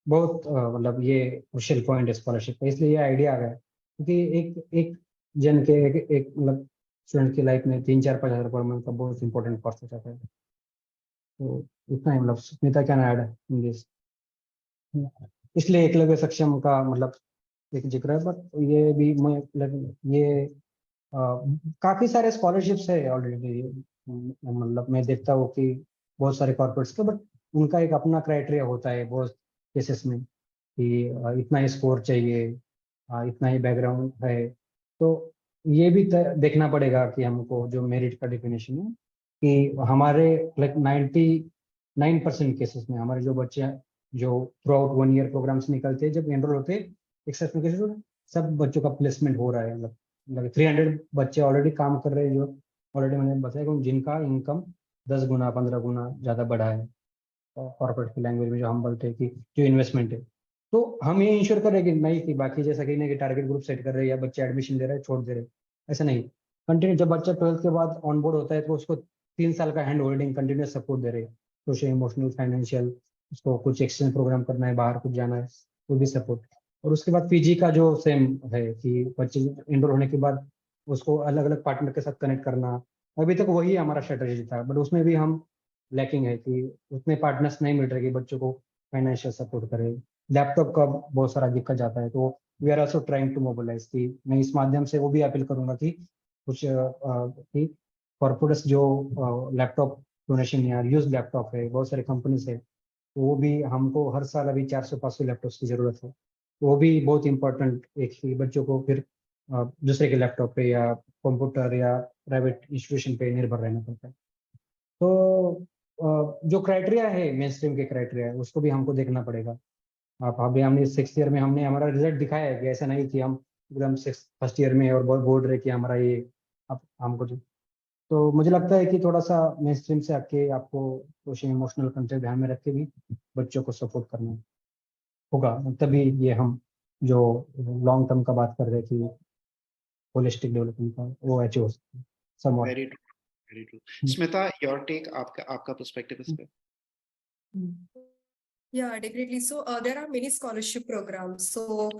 बहुत मतलब ये क्रुशियल पॉइंट है स्कॉलरशिप का, इसलिए ये आइडिया आ गया क्योंकि एक जन के एक मतलब स्टूडेंट की लाइफ में 3-4-5 हज़ार पर मंथ का बहुत इंपॉर्टेंट कॉस्ट हो जाता है। तो इतना ही, मतलब Smita can add in this. इसलिए एकलव्य सक्षम का मतलब एक जिक्र है, बट ये भी मैं ये काफी सारे स्कॉलरशिप्स है ऑलरेडी। मतलब मैं देखता हूँ कि बहुत सारे कॉर्पोरेट्स के, बट उनका एक अपना क्राइटेरिया होता है बहुत केसेस में कि इतना ही स्कोर चाहिए, इतना ही बैकग्राउंड है। तो ये भी देखना पड़ेगा कि हमको जो मेरिट का डेफिनेशन है कि हमारे लाइक 99% केसेस में हमारे जो बच्चे जो थ्रू आउट 1 ईयर प्रोग्राम से निकलते हैं, जब एनरोल होते हैं, एक्सेप्शनल केसेस सब बच्चों का प्लेसमेंट हो रहा है। मतलब 300 बच्चे ऑलरेडी काम कर रहे हैं, जो ऑलरेडी मैंने बताया कि जिनका इनकम 10 गुना 15 गुना ज़्यादा बढ़ा है। कॉर्पोरेट की लैंग्वेज में जो हम बोलते हैं कि जो इन्वेस्टमेंट है, तो हम ये इंश्योर करें कि नहीं कि बाकी जैसा कि नहीं कि टारगेट ग्रुप सेट कर रहे हैं या बच्चे एडमिशन दे रहे हैं छोड़ दे रहे हैं, ऐसा नहीं। कंटिन्यू जब बच्चा 12th के बाद ऑन बोर्ड होता है तो उसको 3 साल का हैंड होल्डिंग कंटिन्यूस सपोर्ट दे रहे हैं, सोशल इमोशनल फाइनेंशियल, उसको कुछ एक्सचेंज प्रोग्राम करना है, बाहर कुछ जाना है तो भी सपोर्ट। और उसके बाद पीजी का जो सेम है कि बच्चे इनरोल होने के बाद उसको अलग अलग पार्टनर के साथ कनेक्ट करना। अभी तक वही हमारा स्ट्रेटेजी था, बट उसमें भी हम लैकिंग है कि उतने पार्टनर्स नहीं मिल रहे कि बच्चों को फाइनेंशियल सपोर्ट करे। लैपटॉप का बहुत सारा दिक्कत जाता है, तो we are also trying to mobilise कि मैं इस माध्यम से वो भी अपील करूंगा कि कुछ कि कॉर्पोरेट्स जो लैपटॉप डोनेशन या यूज लैपटॉप है, बहुत सारे कंपनीज है, तो वो भी हमको हर साल अभी 400-500 लैपटॉप्स की जरूरत है। तो वो भी बहुत इंपॉर्टेंट एक ही बच्चों को फिर दूसरे के लैपटॉप पे या कंप्यूटर या प्राइवेट इंस्टीट्यूशन पे निर्भर रहना पड़ता है। तो जो क्राइटेरिया है मेन स्ट्रीम के क्राइटेरिया है उसको भी हमको देखना पड़ेगा। आप अभी हमने 6th ईयर में हमने हमारा रिजल्ट दिखाया है कि ऐसा नहीं कि हम एकदम 1st ईयर में और बहुत बोल रहे कि हमारा ये अब हमको तो मुझे लगता है कि थोड़ा सा मेन स्ट्रीम से आके आपको सोशल इमोशनल कंटेंट ध्यान में रख के भी बच्चों को सपोर्ट करना होगा, तभी ये हम जो लॉन्ग टर्म का बात कर रहे हैं कि होलिस्टिक डेवलपमेंट का वो अचीव हो सकता है somewhat. Very true. Very true. Smita, your take, आपका perspective इस पे? Yeah, definitely. So there are many scholarship programs. So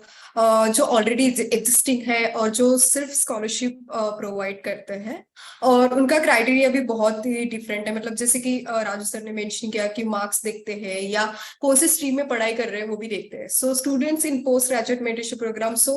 जो already existing है और जो सिर्फ scholarship provide करते हैं और उनका criteria भी बहुत ही different है। मतलब जैसे कि राजू सर ने mention किया कि marks देखते हैं या कौन से stream में पढ़ाई कर रहे हैं वो भी देखते हैं। So students in post-graduate mentorship program, so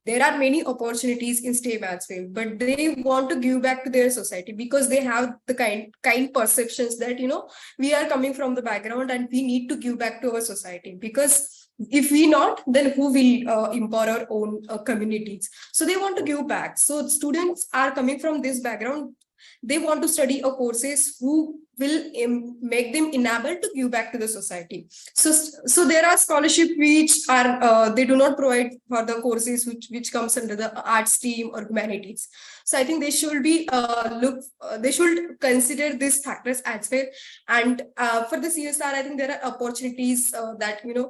there are many opportunities in STEM as well, but they want to give back to their society because they have the kind perceptions that, you know, we are coming from the background and we need to give back to our society, because if we not, then who will empower our own communities? So they want to give back. So students are coming from this background. They want to study a courses who will make them enabled to give back to the society. So there are scholarship which are they do not provide for the courses which comes under the arts stream or humanities. So I think they should be they should consider these factors as well. And for the CSR, I think there are opportunities that, you know,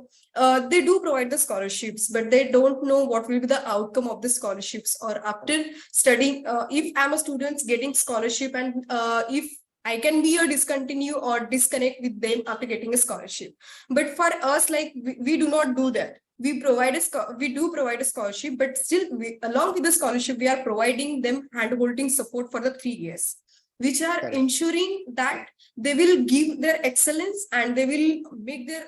they do provide the scholarships, but they don't know what will be the outcome of the scholarships. Or after studying, if I'm a student getting scholarship and if I can be a discontinue or disconnect with them after getting a scholarship. But for us, like we do not do that. We do provide a scholarship, but still along with the scholarship, we are providing them hand-holding support for the 3 years, which are Correct. ensuring that they will give their excellence and they will make their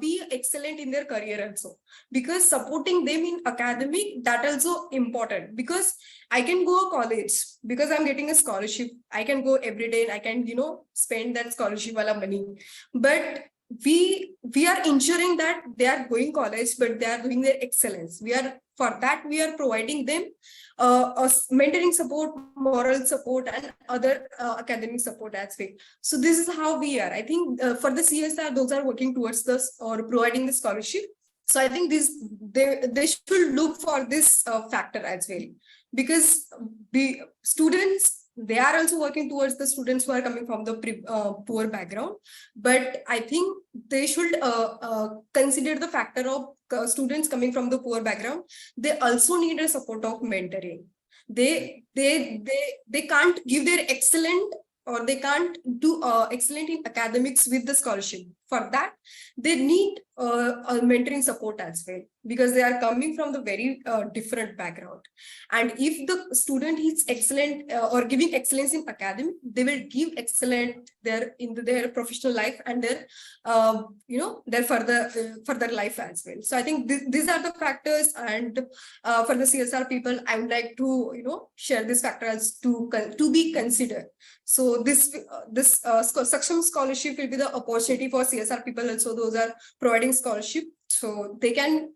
be excellent in their career also. Because supporting them in academic, that also important, because I can go to college because I'm getting a scholarship. I can go every day and I can, you know, spend that scholarship wala money. But we are ensuring that they are going college, but they are doing their excellence. For that we are providing them mentoring support, moral support, and other academic support as well. So this is how we are. I think for the CSR, those are working towards this or providing the scholarship. So I think they should look for this factor as well, because the students, they are also working towards the students who are coming from the poor background. But I think they should consider the factor of students coming from the poor background. They also need a support of mentoring. They can't give their excellent, or they can't do excellent in academics with the scholarship. for that, they need a mentoring support as well, because they are coming from the very different background. And if the student is excellent or giving excellence in academic, they will give excellent in their professional life and their their further life as well. So I think these are the factors, and for the CSR people, I would like to share these factors to be considered. So this Saksham scholarship will be the opportunity for CSR people also. Those are providing scholarship, so they can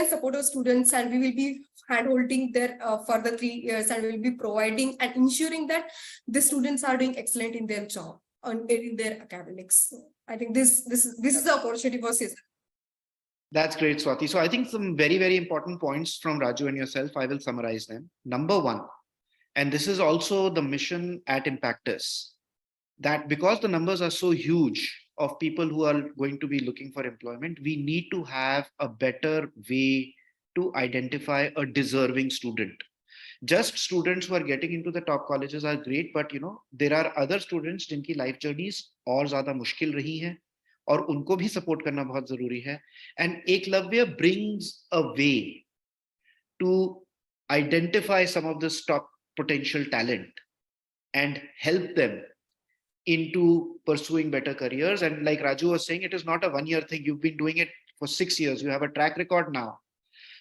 support our students, and we will be hand-holding their for the 3 years, and we will be providing and ensuring that the students are doing excellent in their job and in their academics. So I think this is the opportunity for CSR. That's great, Swati. So I think some very, very important points from Raju and yourself. I will summarize them. Number one, and this is also the mission at Impactis, that because the numbers are so huge of people who are going to be looking for employment, we need to have a better way to identify a deserving student. Just students who are getting into the top colleges are great, but there are other students जिनकी life journeys और ज़्यादा मुश्किल रही हैं, और उनको भी support करना बहुत ज़रूरी है. And Eklavya brings a way to identify some of this top potential talent and help them into pursuing better careers. And like Raju was saying, it is not a one-year thing. You've been doing it for 6 years. You have a track record now.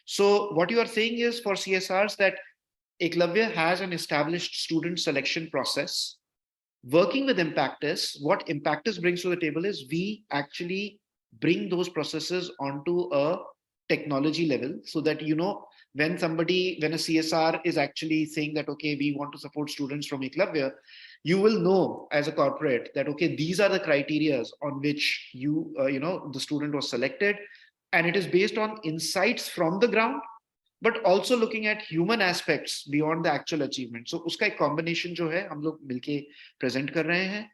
So what you are saying is, for CSRs, that Eklavya has an established student selection process. Working with Impactis, what Impactis brings to the table is we actually bring those processes onto a technology level, so that when a CSR is actually saying that, okay, we want to support students from Eklavya, you will know as a corporate that, okay, these are the criteria on which the student was selected, and it is based on insights from the ground, but also looking at human aspects beyond the actual achievement. So uska ek combination jo hai, hum log milke present kar rahe hain.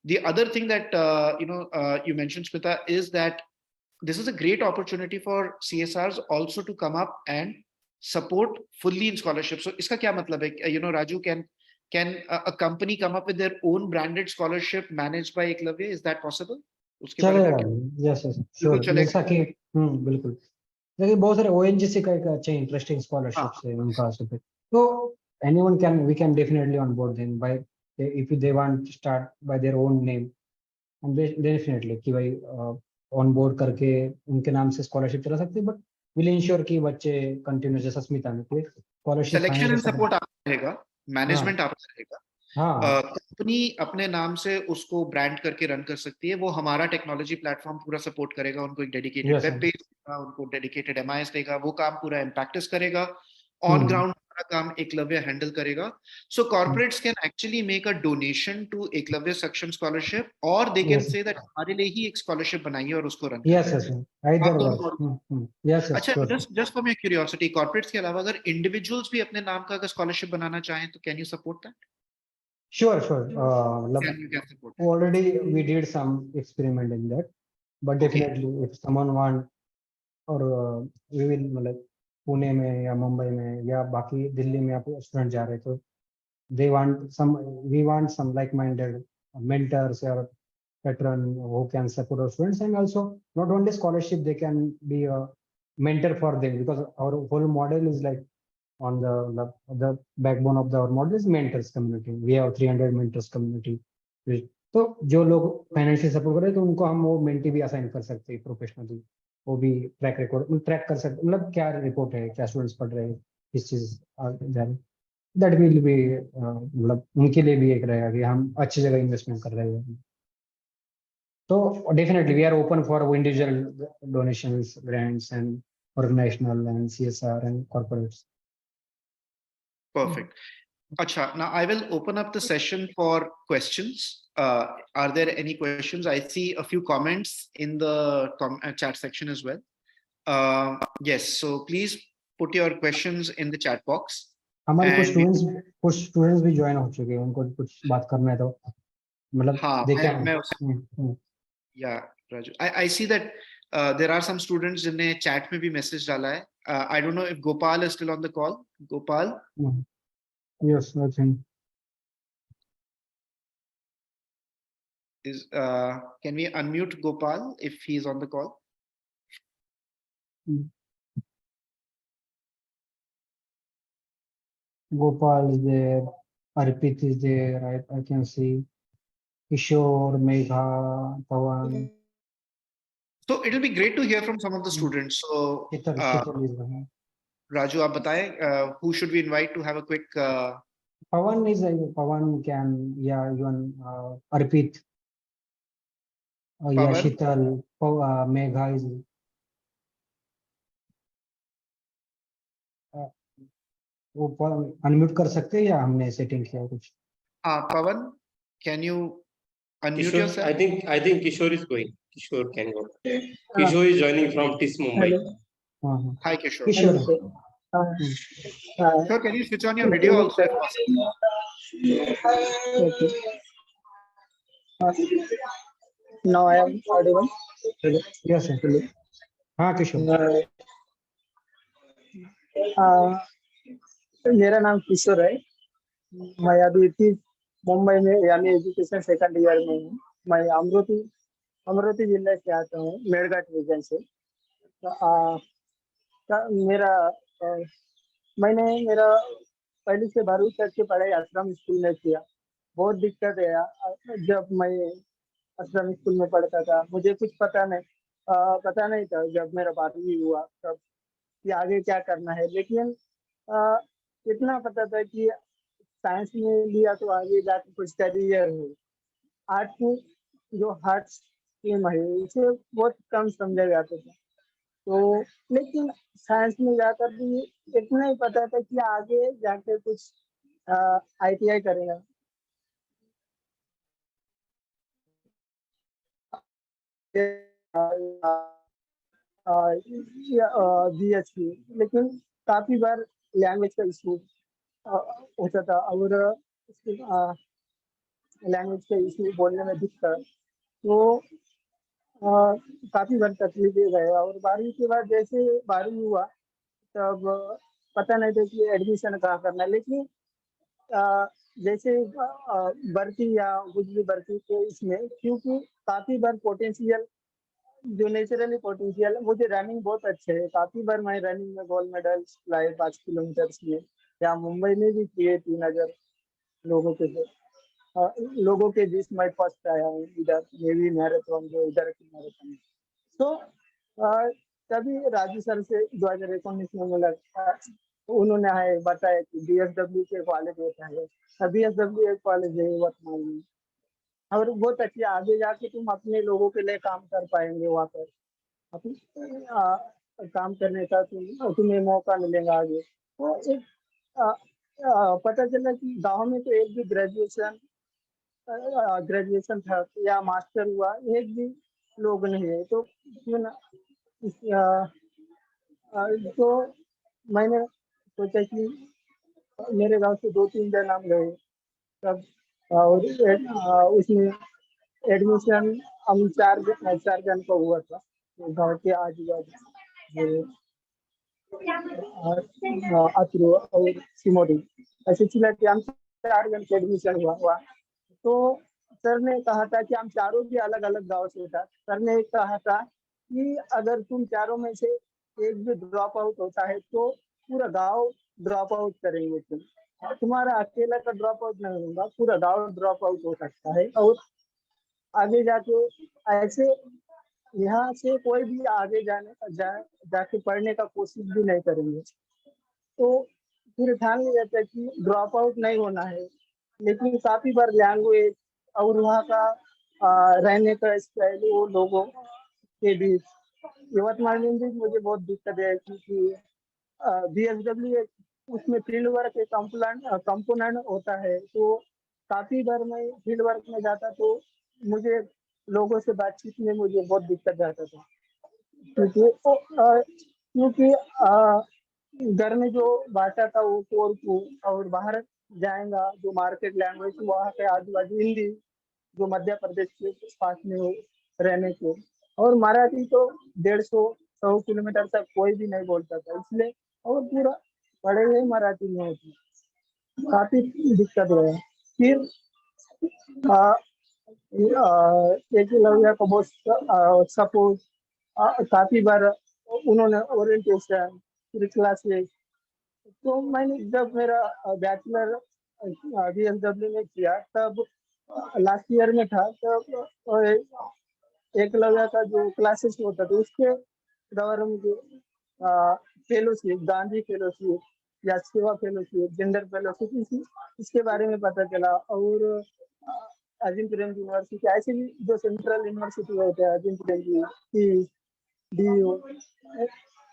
The other thing that you mentioned, Smita, is that this is a great opportunity for CSRs also to come up and support fully in scholarship. So iska kya matlab hai? Raju, can a company come up with their own branded scholarship managed by Eklavya? Is that possible? Yes, sure. जैसा कि बिल्कुल, देखिए बहुत सारे ONGC का एक अच्छे interesting scholarships है उनका, तो we can definitely onboard them by, if they want to start by their own name, and definitely कि भाई onboard करके उनके नाम से स्कॉलरशिप चला सकते हैं, but will ensure कि बच्चे कंटिन्यू, जैसा स्मिता ने कोई स्कॉलरशिप सिलेक्शन एंड सपोर्ट आपका रहेगा, मैनेजमेंट आपका रहेगा, कंपनी अपने नाम से उसको ब्रांड करके रन कर सकती है, वो हमारा टेक्नोलॉजी प्लेटफॉर्म पूरा सपोर्ट करेगा, उनको एक डेडिकेटेड वेब पेज देगा, उनको डेडिकेटेड MIS देगा, वो काम पूरा Impactis करेगा, ऑन ग्राउंड सारा काम एकलव्य हैंडल करेगा. So corporates can actually make a donation to Eklavya Saksham scholarship, और दे कैन से दैट हमारे लिए ही एक स्कॉलरशिप बनाइए और उसको रन करें. अच्छा, just for my curiosity, corporates के अलावा अगर इंडिविजुअल्स भी अपने नाम का अगर स्कॉलरशिप बनाना चाहें, तो can you support that? Sure. Already we did some experiment in that, but definitely if someone want, or we will मतलब पुणे में या मुंबई में या बाकी दिल्ली में आप स्टूडेंट जा रहे, तो we want some like-minded mentors or patron who can support our students, and also not only scholarship, they can be a mentor for them, because our whole model is like, on the backbone of our model is mentors community. We have 300 mentors community. तो जो लोग financial support कर रहे हैं, तो उनको हम वो मेंटी भी असाइन कर सकते हैं प्रोफेशनली, वो भी ट्रैक रिकॉर्ड ट्रैक कर सकते, मतलब क्या रिपोर्ट है, क्या स्टूडेंट्स पढ़ रहे हैं, किस चीज जा रहे, दैट विल बी मतलब उनके लिए भी एक रहेगा कि हम अच्छी जगह इन्वेस्टमेंट कर रहे हैं. तो definitely we are open for individual donations, grants and organisational and CSR and corporates. Perfect. Acha, now I will open up the session for questions. Are there any questions? I see a few comments in the chat section as well. Yes, so please put your questions in the chat box. हमारे कुछ students भी join हो चुके हैं, उनको कुछ बात करना है तो मतलब देखें. Yeah, Raju, I see that there are some students जिन्हें chat में भी message डाला है. I don't know if Gopal is still on the call. Gopal? Yes, that's him. Can we unmute Gopal if he's on the call? Gopal is there, Arpit is there, I can see Kishore, Megha, Pawan, So it'll be great to hear from some of the students. So Shital is there. Raju, आप बताएं, who should we invite to have a quick? Pawan is Pawan can, yeah, even Arpit, yeah, Pawan? Shital, Megha is. वो unmute कर सकते हैं या हमने setting किया कुछ? Pawan, can you unmute Kishore, yourself? I think Kishore is going. Kishore can go. Kishore is joining from TIS Mumbai. हाँ, Hi, Kishore. Kishore. Sure, can you switch on your video also if possible? Now I am audible. Yes, sir. हाँ किशोर. मेरा नाम किशोर है. मैं अभी मुंबई में यानी education second year में हूँ. मैं अमरावती जिले से आता हूँ, मेड़घाट रीजन से. मेरा पहली से 12वीं तक की पढ़ाई आश्रम स्कूल में किया. बहुत दिक्कत है जब मैं आश्रम स्कूल में पढ़ता था. मुझे कुछ पता नहीं था जब मेरा 12वीं हुआ तब कि आगे क्या करना है. लेकिन इतना पता था कि साइंस में लिया तो आगे जाकर कुछ करियर है. आर्ट की जो हार्ट स्ट्रीम है इसे बहुत कम समझा जाता था. तो लेकिन साइंस में जाकर भी इतना ही पता था कि आगे जाकर कुछ ITI करेगा. BHP, लेकिन काफी बार लैंग्वेज का इशू होता था और लैंग्वेज का इशू बोलने में दिक्कत. तो काफी बार तकलीफें गए. और 12वीं के बाद जैसे 12वीं हुआ तब पता नहीं था कि एडमिशन कहाँ करना है. लेकिन जैसे भर्ती या कुछ भी भर्ती के इसमें क्योंकि काफी बार पोटेंशियल जो नेचुरली पोटेंशियल मुझे रनिंग बहुत अच्छे है. काफी बार मैं रनिंग में गोल्ड मेडल लाए 5 किलोमीटर में. या मुंबई में भी किए 3000 लोगों के बीच में फर्स्ट आया हूँ इधर नेवी मैराथन जो इधर की मैराथन. तो तभी राजू सर से 2019 में मिला. उन्होंने बताया कि BSW के कॉलेज होता है. BSW एक कॉलेज है वर्तमान में और बहुत अच्छी आगे जाके तुम अपने लोगों के लिए काम कर पाएंगे. वहाँ पर काम करने का तुम्हें मौका मिलेगा आगे. तो एक पता चला कि गांव में तो एक भी ग्रेजुएशन था या मास्टर हुआ एक भी लोग नहीं है. तो तो मैंने सोचा कि मेरे गांव से 2-3 जन हम गए तब और उसमें एडमिशन हम 4 जन को हुआ था गांव के आजू बाजू अतरू और सिमोडी. ऐसे चिल्ला कि हम 4 जन के एडमिशन हुआ. तो सर ने कहा था कि हम चारों भी अलग अलग गांव से था. सर ने कहा था कि अगर तुम चारों में से एक भी ड्रॉप आउट होता है तो पूरा गांव ड्रॉप आउट करेंगे. तुम्हारा अकेला का ड्रॉप आउट नहीं होगा, पूरा गांव ड्रॉप आउट हो सकता है. और आगे जाके ऐसे यहाँ से कोई भी आगे जाके पढ़ने का कोशिश भी नहीं करेंगे. तो फिर ठान लिया था कि ड्रॉप आउट नहीं होना है. लेकिन काफी बार लैंग्वेज और वहाँ का रहने का स्टाइल वो लोगों के बीच यवतमाल में भी मुझे बहुत दिक्कत है क्योंकि BSW उसमें फील्ड वर्क एक कंपोनेंट होता है. तो काफी बार मैं फील्ड वर्क में जाता तो मुझे लोगों से बातचीत में मुझे बहुत दिक्कत जाता था क्योंकि घर में जो भाषा था वो कोर को और बाहर जाएगा जो मार्केट लैंग्वेज वहाँ के आजू बाजू हिंदी जो मध्य प्रदेश के पास में हो रहने को. और मराठी तो 150-100 किलोमीटर तक कोई भी नहीं बोलता था. इसलिए और पूरा पढ़े हुए मराठी में होती. काफी दिक्कत रहा. फिर एकलव्य को बहुत सपोर्ट, काफी बार उन्होंने ओरिएंटेशन पूरी क्लासेस। तो मैंने जब मेरा बैचलर BSW में किया तब लास्ट ईयर में था, तब एकलव्य का जो क्लासेस होता था उसके दौरान मुझे फेलोशिप, गांधी फेलोशिप या सेवा फेलोशिप, जेंडर फेलोशिप इसके बारे में पता चला। और अजिंक्य यूनिवर्सिटी, ऐसे भी जो सेंट्रल यूनिवर्सिटी होते हैं, अजिंक्य DU,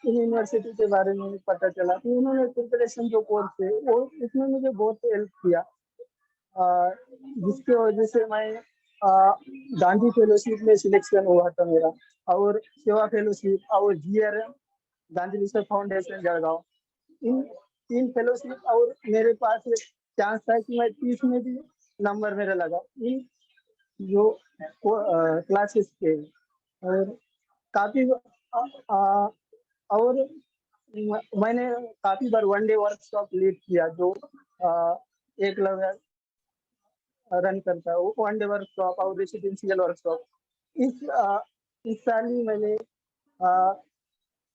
इन यूनिवर्सिटी के बारे में पता चला। तो उन्होंने प्रिपरेशन जो कोर्स है वो इसमें मुझे बहुत हेल्प किया, जिसकी वजह से मैं गांधी फेलोशिप में सिलेक्शन हुआ था मेरा, और सेवा फेलोशिप और GRM Gandhi research foundation Jalgaon, in 3 fellowship. और मेरे पास एक चांस था कि मैं 30 में भी नंबर मेरा लगा इन जो क्लासेस के। और काफी और मैंने काफी बार वन डे वर्कशॉप लीड किया, जो एकलव्य रन करता है, वो वन डे वर्कशॉप और रेसिडेंशियल वर्कशॉप। इस साल ही मैंने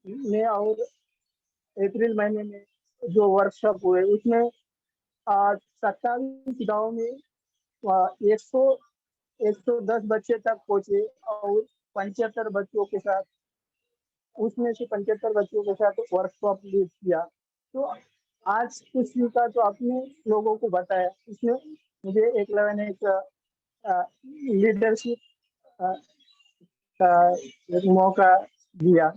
मई और अप्रैल महीने में जो वर्कशॉप हुए उसमें 27 गाँव में 110 बच्चे तक पहुंचे, और 75 बच्चों के साथ, उसमें से 75 बच्चों के साथ वर्कशॉप लीड किया। तो आज कुछ सीखा तो अपने लोगों को बताया। इसमें मुझे एकलव्य ने एक लीडरशिप का एक मौका दिया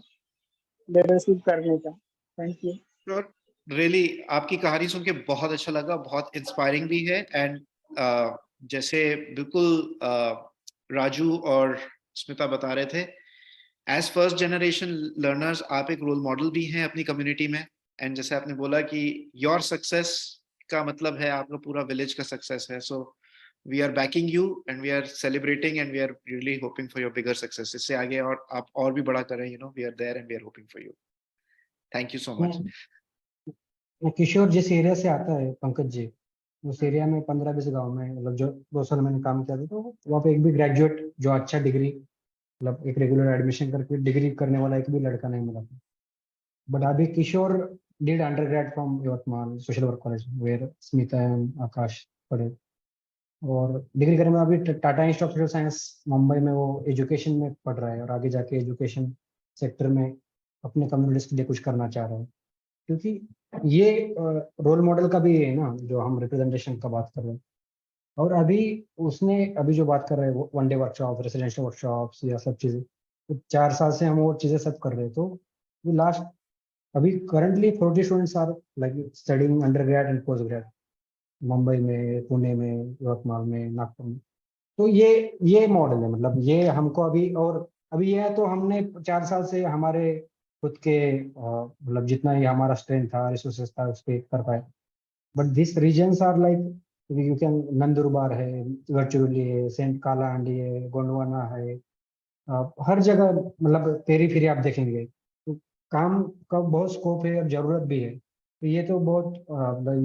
लीडरशिप करने का। Thank you. रियली आपकी कहानी सुन के बहुत अच्छा लगा, बहुत इंस्पायरिंग भी है। एंड जैसे बिल्कुल राजू और स्मिता बता रहे थे, एज फर्स्ट जनरेशन लर्नर्स आप एक रोल मॉडल भी हैं अपनी कम्युनिटी में। एंड जैसे आपने बोला कि योर सक्सेस का मतलब है आपका पूरा विलेज का सक्सेस है। So we are backing you and we are celebrating and we are really hoping for your bigger success. इससे आगे और आप और भी बड़ा करें, you know, we are there and we are hoping for you. Thank you so much. Kishor जिस area से आता है पंकज जी, उस एरिया में 15-20 गांव में, मतलब जो 2 साल मैंने काम किया था, तो वहाँ पे एक भी ग्रेजुएट जो अच्छा डिग्री, मतलब एक रेगुलर एडमिशन करके डिग्री करने वाला एक भी लड़का नहीं मिला था। बट अभी Kishor did undergrad from Yavatmal social work college where Smita and Akash पढ़े, और डिग्री करने में अभी Tata institute of social science Mumbai में वो एजुकेशन में पढ़ रहा है, और आगे जाके एजुकेशन सेक्टर में अपने कम्युनिटीज के लिए कुछ करना चाह रहा है। क्योंकि ये रोल मॉडल का भी है ना, जो हम रिप्रेजेंटेशन का बात कर रहे हैं। और अभी उसने अभी जो बात कर रहे हैं one day workshop, residential workshops या सब चीज़ें, तो 4 साल से हम वो चीज़ें सब कर रहे हैं। तो लास्ट अभी currently 40 students are like studying under grade and post grade Mumbai में, पुणे में, यवतमाल में, नागपुर में। तो ये मॉडल है, मतलब ये हमको अभी, और अभी ये है तो हमने 4 साल से हमारे खुद के मतलब जितना ही हमारा स्ट्रेंथ था, रिसोर्सेस था, उस पर कर पाए। But this regions are like you can, Nandurbar है, गढ़चिरौली है, सेंट काला हांडी है, गोंडवाना है, हर जगह मतलब तेरी फिरी आप देखेंगे तो काम का बहुत स्कोप है और जरूरत भी है। तो ये तो बहुत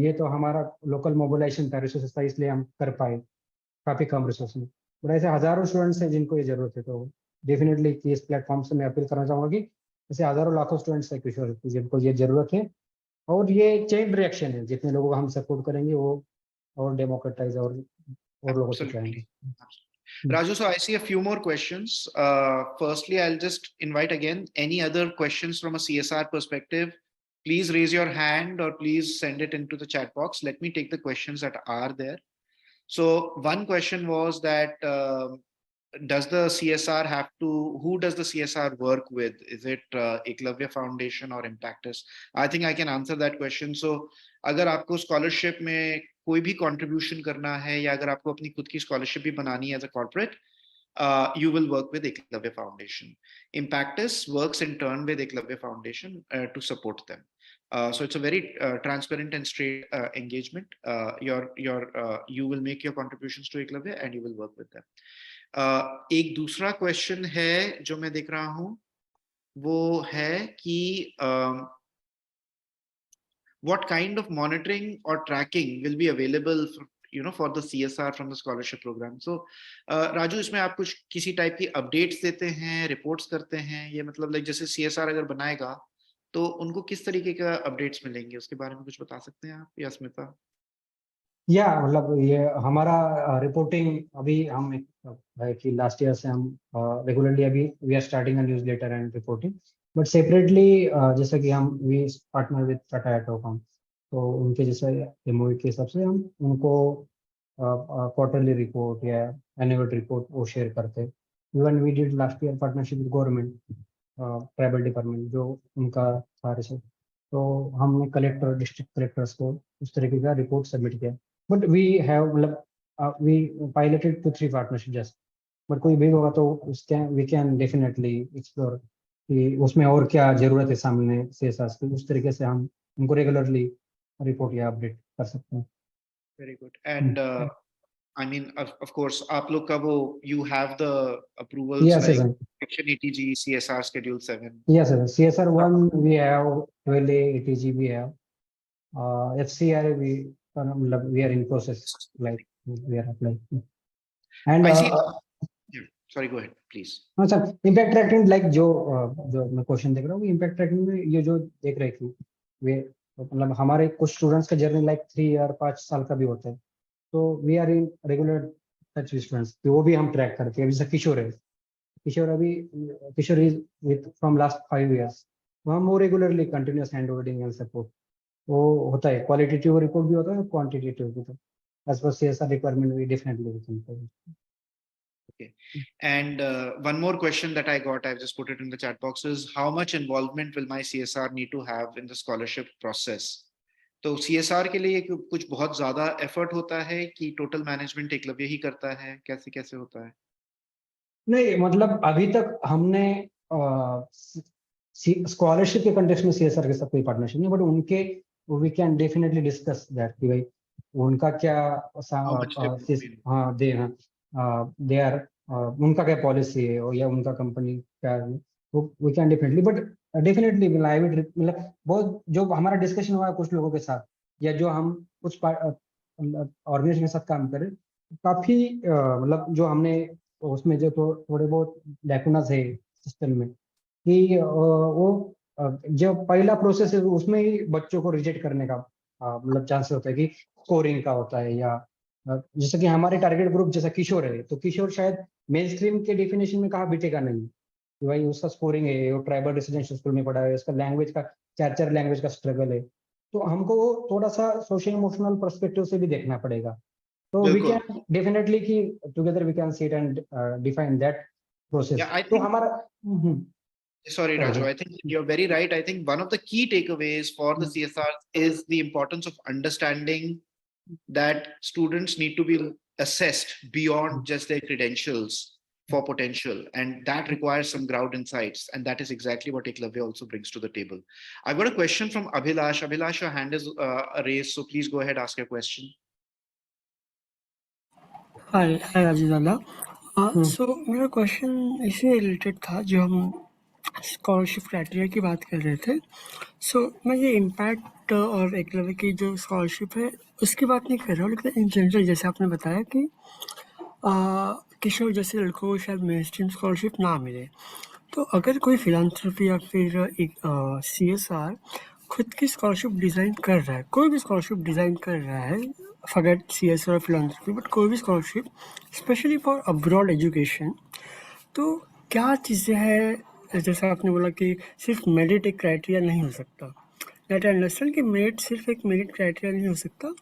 ये तो हमारा लोकल मोबिलाइजेशन था, रिसोर्सेस था, इसलिए हम कर पाए काफी कम रिसोर्स में। बट ऐसे हजारों स्टूडेंट्स हैं जिनको ये जरूरत है। तो डेफिनेटली इस प्लेटफॉर्म से मैं अपील करना चाहूंगा कि ऐसे हजारों लाखों स्टूडेंट्स हैं किशोर जिनको ये जरूरत है, और ये चेन रिएक्शन है, जितने लोगों को हम सपोर्ट करेंगे वो और डेमोक्रेटाइज और लोगों तक Absolutely. जाएंगे। Raju, so I see a few more questions. Firstly, I'll just invite again any other questions from a CSR perspective. Please raise your hand or please send it into the chat box. Let me take the questions that are there. So one question was that does the CSR have to, who does the CSR work with? Is it Eklavya Foundation or Impactis? I think I can answer that question. So अगर आपको scholarship में कोई भी contribution करना है या अगर आपको अपनी खुद की स्कॉलरशिप भी बनानी है as a corporate, you will work with Eklavya Foundation. Impactis works in turn with Eklavya Foundation to support them. So it's a very transparent and straight engagement. You will make your contributions to Eklavya and you will work with them. एक दूसरा question है जो मैं देख रहा हूं, वो है कि what kind of monitoring or tracking will be available for the CSR from the scholarship program. So Raju, इसमें आप कुछ किसी टाइप की अपडेट्स देते हैं, रिपोर्ट्स करते हैं, ये मतलब लाइक जैसे CSR अगर बनाएगा तो उनको किस तरीके का अपडेट्स मिलेंगे, उसके बारे में कुछ बता सकते हैं आप या स्मिता? या मतलब ये हमारा रिपोर्टिंग अभी हम है कि लास्ट ईयर से हम रेगुलरली अभी we are starting a newsletter and reporting, but separately जैसे कि हम वी पार्टनर विद टाटा एटोकॉम, तो उनके जैसे एमओयू के हिसाब से हम उनको क्वार्टरली रिपोर्ट या एनुअल रिपोर्ट वो शेयर करते। Even we did last year partnership with government tribal department जो उनका था रिसोर्स, तो हमने कलेक्टर डिस्ट्रिक्ट कलेक्टर्स को उस तरीके का रिपोर्ट सबमिट किया। बट वी हैव मतलब we piloted 2-3 partnership just, but कोई भी होगा तो उसके वी कैन डेफिनेटली एक्सप्लोर कि उसमें और क्या जरूरत है सामने CSRs की, उस तरीके से हम उनको रेगुलरली रिपोर्ट या अपडेट कर सकते हैं। Very good. And I mean, of course, आप लोग का वो you have the approvals Yes, like yes, Section 80G, CSR Schedule 7. yes, yes. CSR 1 we have, 12A, 80G we have, FCR we are in process, like we are applying. And I see. Yeah, sorry, go ahead, please. हाँ sir, impact trekking like जो मैं question देख रहा हूँ, impact trekking में ये जो देख रहे थे वे मतलब हमारे कुछ स्टूडेंट्स का जर्नी लाइक 3 या 5 साल का भी होता है, तो we are in regular touch with students, तो वो भी हम ट्रैक करते हैं। जैसे किशोर है, किशोर अभी Kishor is with from last 5 years, तो हम वो regularly continuous hand holding and support वो होता है, क्वालिटेटिव रिपोर्ट भी होता है, क्वांटिटेटिव भी होता है। As per CSR requirement we definitely. Okay. And one more question that I got, I've just put it in the chat box, is how much involvement will my CSR need to have in the scholarship process? तो CSR के लिए कुछ बहुत ज्यादा effort होता है कि total management Eklavya ही करता है, कैसे कैसे होता है? नहीं मतलब अभी तक हमने स्कॉलरशिप के कंटेक्स्ट में CSR के साथ कोई पार्टनरशिप नहीं, बट उनके we can definitely discuss that कि भाई उनका क्या हाँ दे आर उनका क्या पॉलिसी है और या उनका कंपनी क्या है, वो we can definitely, but definitely मतलब बहुत जो हमारा डिस्कशन हुआ है कुछ लोगों के साथ या जो हम कुछ ऑर्गेनाइजेशन के साथ काम करें, काफी मतलब जो हमने उसमें जो थोड़े बहुत लैकुनास है सिस्टम में कि वो जो पहला प्रोसेस है उसमें ही बच्चों को रिजेक्ट करने का मतलब चांस होता है कि स्कोरिंग का होता है, या जैसे कि हमारे टारगेट ग्रुप जैसा किशोर है, तो किशोर शायद मेन स्ट्रीम के डिफिनेशन में कहा बिटेगा नहीं कि भाई उसका स्कोरिंग है, वो ट्राइबल रेसिडेंशियल स्कूल में पढ़ा है, उसका लैंग्वेज का 4 लैंग्वेज का स्ट्रगल है, तो हमको वो थोड़ा सा सोशल इमोशनल पर्सपेक्टिव से भी देखना पड़ेगा। तो वी कैन डेफिनेटली कि together we can sit and define that process. तो हमारा Sorry, Raju, I think you're very right. I think one of the key takeaways for the CSR is the importance of understanding that students need to be assessed beyond just their credentials for potential, and that requires some ground insights, and that is exactly what Eklavya also brings to the table. I've got a question from Abhilash. Abhilash, your hand is raised, so please go ahead, ask your question. Hi Raju Dada. So मेरा question इसी related था जो हम scholarship criteria की बात कर रहे थे। सो मैं ये इम्पैक्ट और एकलव्य की जो स्कॉलरशिप है उसकी बात नहीं कर रहा हूँ, लेकिन इन जनरल जैसे आपने बताया कि किशोर जैसे लड़कों को शायद मेन स्ट्रीम स्कॉलरशिप ना मिले, तो अगर कोई फिलांथ्रपी या फिर एक CSR खुद की स्कॉलरशिप डिज़ाइन कर रहा है, कोई भी स्कॉलरशिप डिज़ाइन कर रहा है, फॉरगेट CSR और फिलांथ्रपी, बट कोई भी scholarship specially for abroad education, तो क्या चीज़ें हैं? जैसा आपने बोला कि सिर्फ मेरिट एक क्राइटेरिया नहीं हो सकता, दैट आई अंडरस्टैंड कि मेरिट सिर्फ एक मेरिट क्राइटेरिया नहीं हो सकता,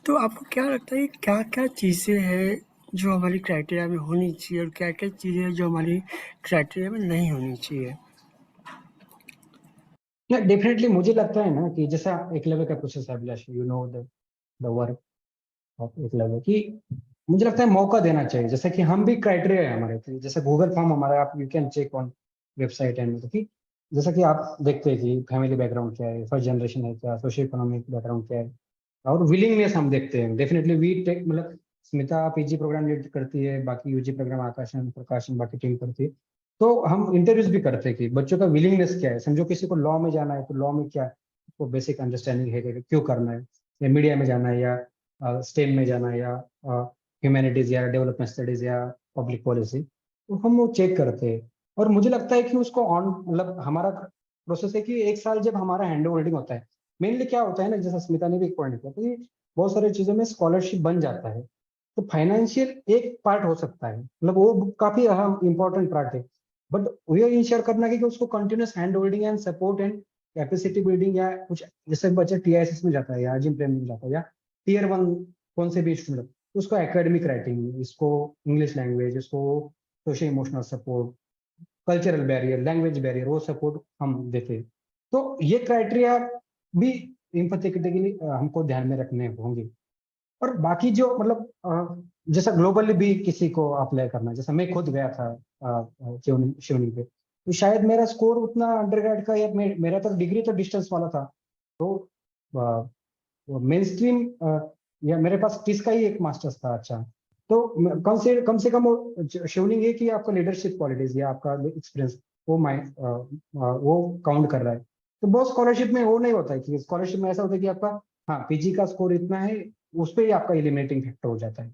तो आपको क्या लगता है क्या क्या चीज़ें हैं जो हमारी क्राइटेरिया में होनी चाहिए और क्या क्या चीज़ें हैं जो हमारी क्राइटेरिया में नहीं होनी चाहिए? डेफिनेटली मुझे लगता है ना कि जैसा एकलव्य का प्रोसेस है, Abhilash you know the work of Eklavya, कि मुझे लगता है मौका देना चाहिए। जैसे कि हम भी क्राइटेरिया है हमारे, जैसे गूगल फॉर्म हमारा, आप you can check on website and कि जैसा कि आप देखते हैं कि फैमिली बैकग्राउंड क्या है, फर्स्ट जनरेशन है क्या, सोशियो इकोनॉमिक बैकग्राउंड क्या है, और विलिंगनेस हम देखते हैं। डेफिनेटली वी टेक, मतलब स्मिता PG प्रोग्राम लीड करती है, बाकी UG प्रोग्राम आकाशन प्रकाशन बाकी टीम करती है, तो हम इंटरव्यूज भी करते हैं कि बच्चों का विलिंगनेस क्या है। समझो किसी को लॉ में जाना है, तो लॉ में क्या उसको बेसिक अंडरस्टैंडिंग है कि क्यों करना है, या मीडिया में जाना है, या स्टेम में जाना या ह्यूमैनिटीज या डेवलपमेंट स्टडीज या पब्लिक पॉलिसी, तो हम वो चेक करते हैं। और मुझे लगता है कि उसको ऑन मतलब हमारा प्रोसेस है कि 1 साल जब हमारा हैंड होल्डिंग होता है, मेनली क्या होता है ना, जैसा स्मिता ने भी एक पॉइंट किया, तो बहुत सारी चीजों में स्कॉलरशिप बन जाता है, तो फाइनेंशियल एक पार्ट हो सकता है, मतलब वो काफी अहम इंपॉर्टेंट पार्ट है, बट ये इंश्योर करना कि उसको continuous hand holding and support and capacity building या कुछ, जैसे बच्चा TISS में जाता है या जिम प्रेम में जाता है या Tier 1 कौन से भी स्टूडेंट, उसको एकेडमिक राइटिंग, इसको इंग्लिश लैंग्वेज, इसको social emotional support, cultural barrier, language barrier, वो सपोर्ट हम देते हैं। तो ये क्राइटेरिया भी इम्पैथेटिकली हमको ध्यान में रखने होंगे। और बाकी जो मतलब जैसा ग्लोबली भी किसी को अप्लाई करना, जैसा मैं खुद गया था शिवनिंग पे, तो शायद मेरा स्कोर उतना अंडरग्रेड का या मेरा तो डिग्री तो डिस्टेंस वाला था, तो मेन स्ट्रीम या मेरे पास 30 का ही एक मास्टर्स था। अच्छा, तो कम से कम शिवनिंग है कि आपका लीडरशिप क्वालिटीज या आपका एक्सपीरियंस वो काउंट कर रहा है। तो बहुत स्कॉलरशिप में वो नहीं होता है कि स्कॉलरशिप में ऐसा होता है कि आपका हाँ PG का स्कोर इतना है, उस पर ही आपका एलिमिनेटिंग फैक्टर हो जाता है,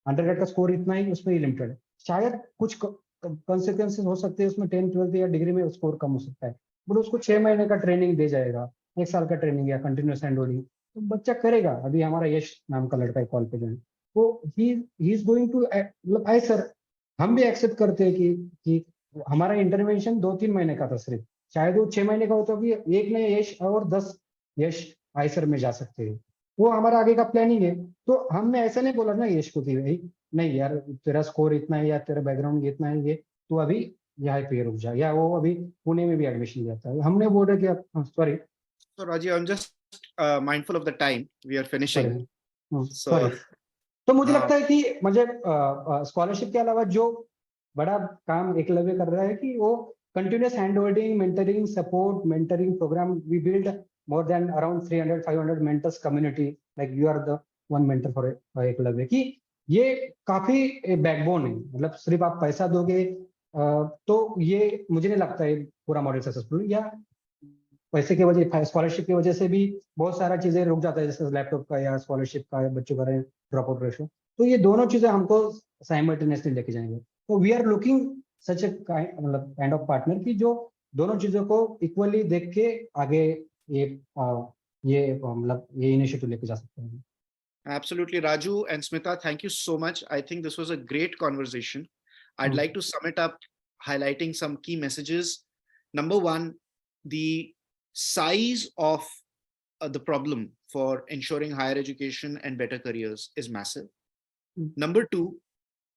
अंडरग्रेड का स्कोर इतना ही, उसमें ही लिमिटेड है। शायद कुछ कंसिक्वेंसेस हो सकते हैं उसमें, 10th 12th या डिग्री में स्कोर कम हो सकता है, बट उसको 6 महीने का ट्रेनिंग दे जाएगा, 1 साल का ट्रेनिंग या कंटिन्यूस हैंड होल्डिंग, तो बच्चा करेगा। अभी हमारा यश नाम का लड़का कॉल पे जो है, वो ही इज गोइंग टू, मतलब आई सर, हम भी एक्सेप्ट करते हैं कि हमारा इंटरवेंशन 2-3 महीने का था सिर्फ, शायद वो 6 महीने का होता भी, एक नया यश और 10 यश आईसर में जा सकते हैं, वो हमारा आगे का प्लानिंग है। तो हमने ऐसा नहीं बोला ना यश को कि भाई नहीं यार तेरा स्कोर इतना है या तेरा बैकग्राउंड इतना है, ये तू अभी यहाँ पे रुक जा, या वो अभी पुणे में भी एडमिशन लिया था, हमने बोला कि sorry. So Raji, I'm just mindful of the time. We are finishing. So sorry. तो मुझे लगता है कि मुझे स्कॉलरशिप के अलावा जो बड़ा काम एकलव्य कर रहा है कि वो continuous hand holding, mentoring, support, mentoring programme, we build more than around 300-500 mentors community, like you are the one mentor for Eklavya, कि ये काफी बैकबोन है, मतलब सिर्फ आप पैसा दोगे तो ये मुझे नहीं लगता है पूरा मॉडल सक्सेसफुल, या पैसे की वजह, स्कॉलरशिप की वजह से भी बहुत सारा चीजें रुक जाता है, जैसे लैपटॉप का या स्कॉलरशिप का, बच्चों का ड्रॉप आउट रेशो, तो ये दोनों चीजें हमको साइमल्टेनियसली लेके जाएंगे। तो वी आर लुकिंग सच ए मतलब काइंड ऑफ पार्टनर की जो दोनों चीजों को इक्वली देख के आगे मतलब ये इनिशिएटिव लेके जा सकते हैं। Absolutely, Raju and Smita, thank you so much. I think this was a great conversation. I'd like to sum it up, highlighting some key messages. Number one, the size of the problem for ensuring higher education and better careers is massive. Number two,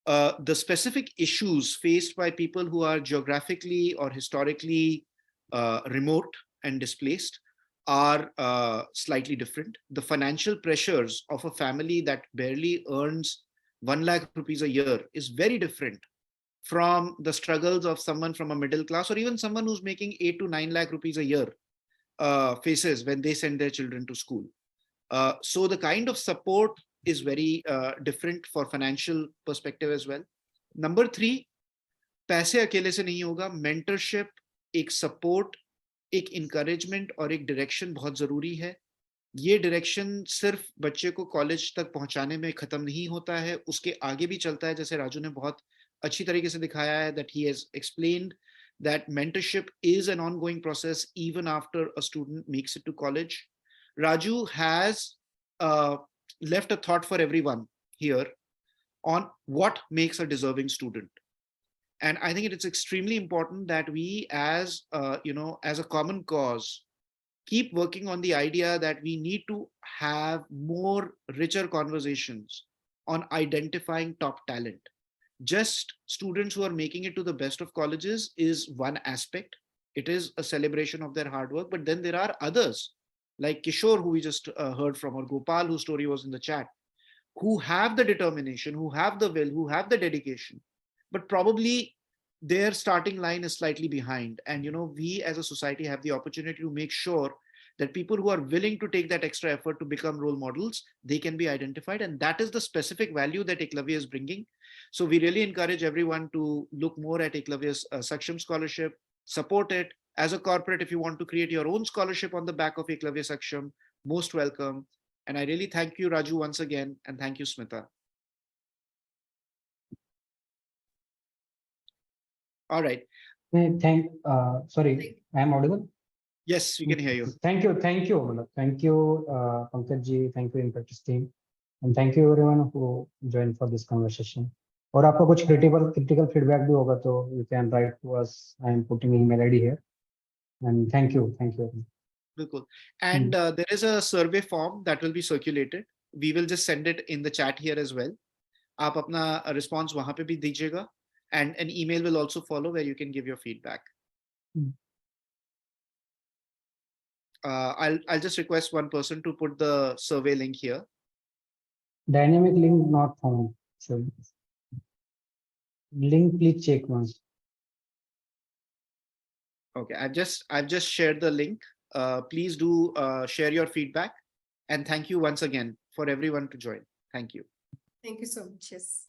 the specific issues faced by people who are geographically or historically remote and displaced are slightly different. The financial pressures of a family that barely earns 1 lakh rupees a year is very different from the struggles of someone from a middle class, or even someone who's making 8 to 9 lakh rupees a year faces when they send their children to school. So the kind of support is very different for financial perspective as well. Number three, पैसे अकेले से नहीं होगा, mentorship, एक support, एक encouragement और एक direction बहुत जरूरी है। ये direction सिर्फ बच्चे को कॉलेज तक पहुंचाने में खत्म नहीं होता है, उसके आगे भी चलता है, जैसे राजू ने बहुत अच्छी तरीके से दिखाया है, that he has explained that mentorship is an ongoing process even after a student makes it to college. Raju has left a thought for everyone here on what makes a deserving student. And I think it's extremely important that we as as a common cause keep working on the idea that we need to have more richer conversations on identifying top talent. Just students who are making it to the best of colleges is one aspect. It is a celebration of their hard work, but then there are others like Kishore, who we just heard from, or Gopal, whose story was in the chat, who have the determination, who have the will, who have the dedication, but probably their starting line is slightly behind. And we as a society have the opportunity to make sure that people who are willing to take that extra effort to become role models, they can be identified. And that is the specific value that Eklavya is bringing. So we really encourage everyone to look more at Eklavya's Saksham scholarship, support it. As a corporate, if you want to create your own scholarship on the back of Eklavya Saksham, most welcome. And I really thank you, Raju, once again, and thank you, Smita. All right. Sorry, I am audible. Yes, we can hear you. Thank you, मतलब, thank you, Pankaj ji, thank you, Impactis team, and thank you everyone who joined for this conversation. और आपका कुछ critical feedback भी होगा तो you can write to us. I am putting email ID here. And thank you. Bilkul. And there is a survey form that will be circulated. We will just send it in the chat here as well. आप अपना response वहाँ पे भी दीजिएगा, and an email will also follow where you can give your feedback. I'll just request one person to put the survey link here. Dynamic link not found. So link please check once. Okay, I've just shared the link. Please do share your feedback, and thank you once again for everyone to join. Thank you. Thank you so much. Yes.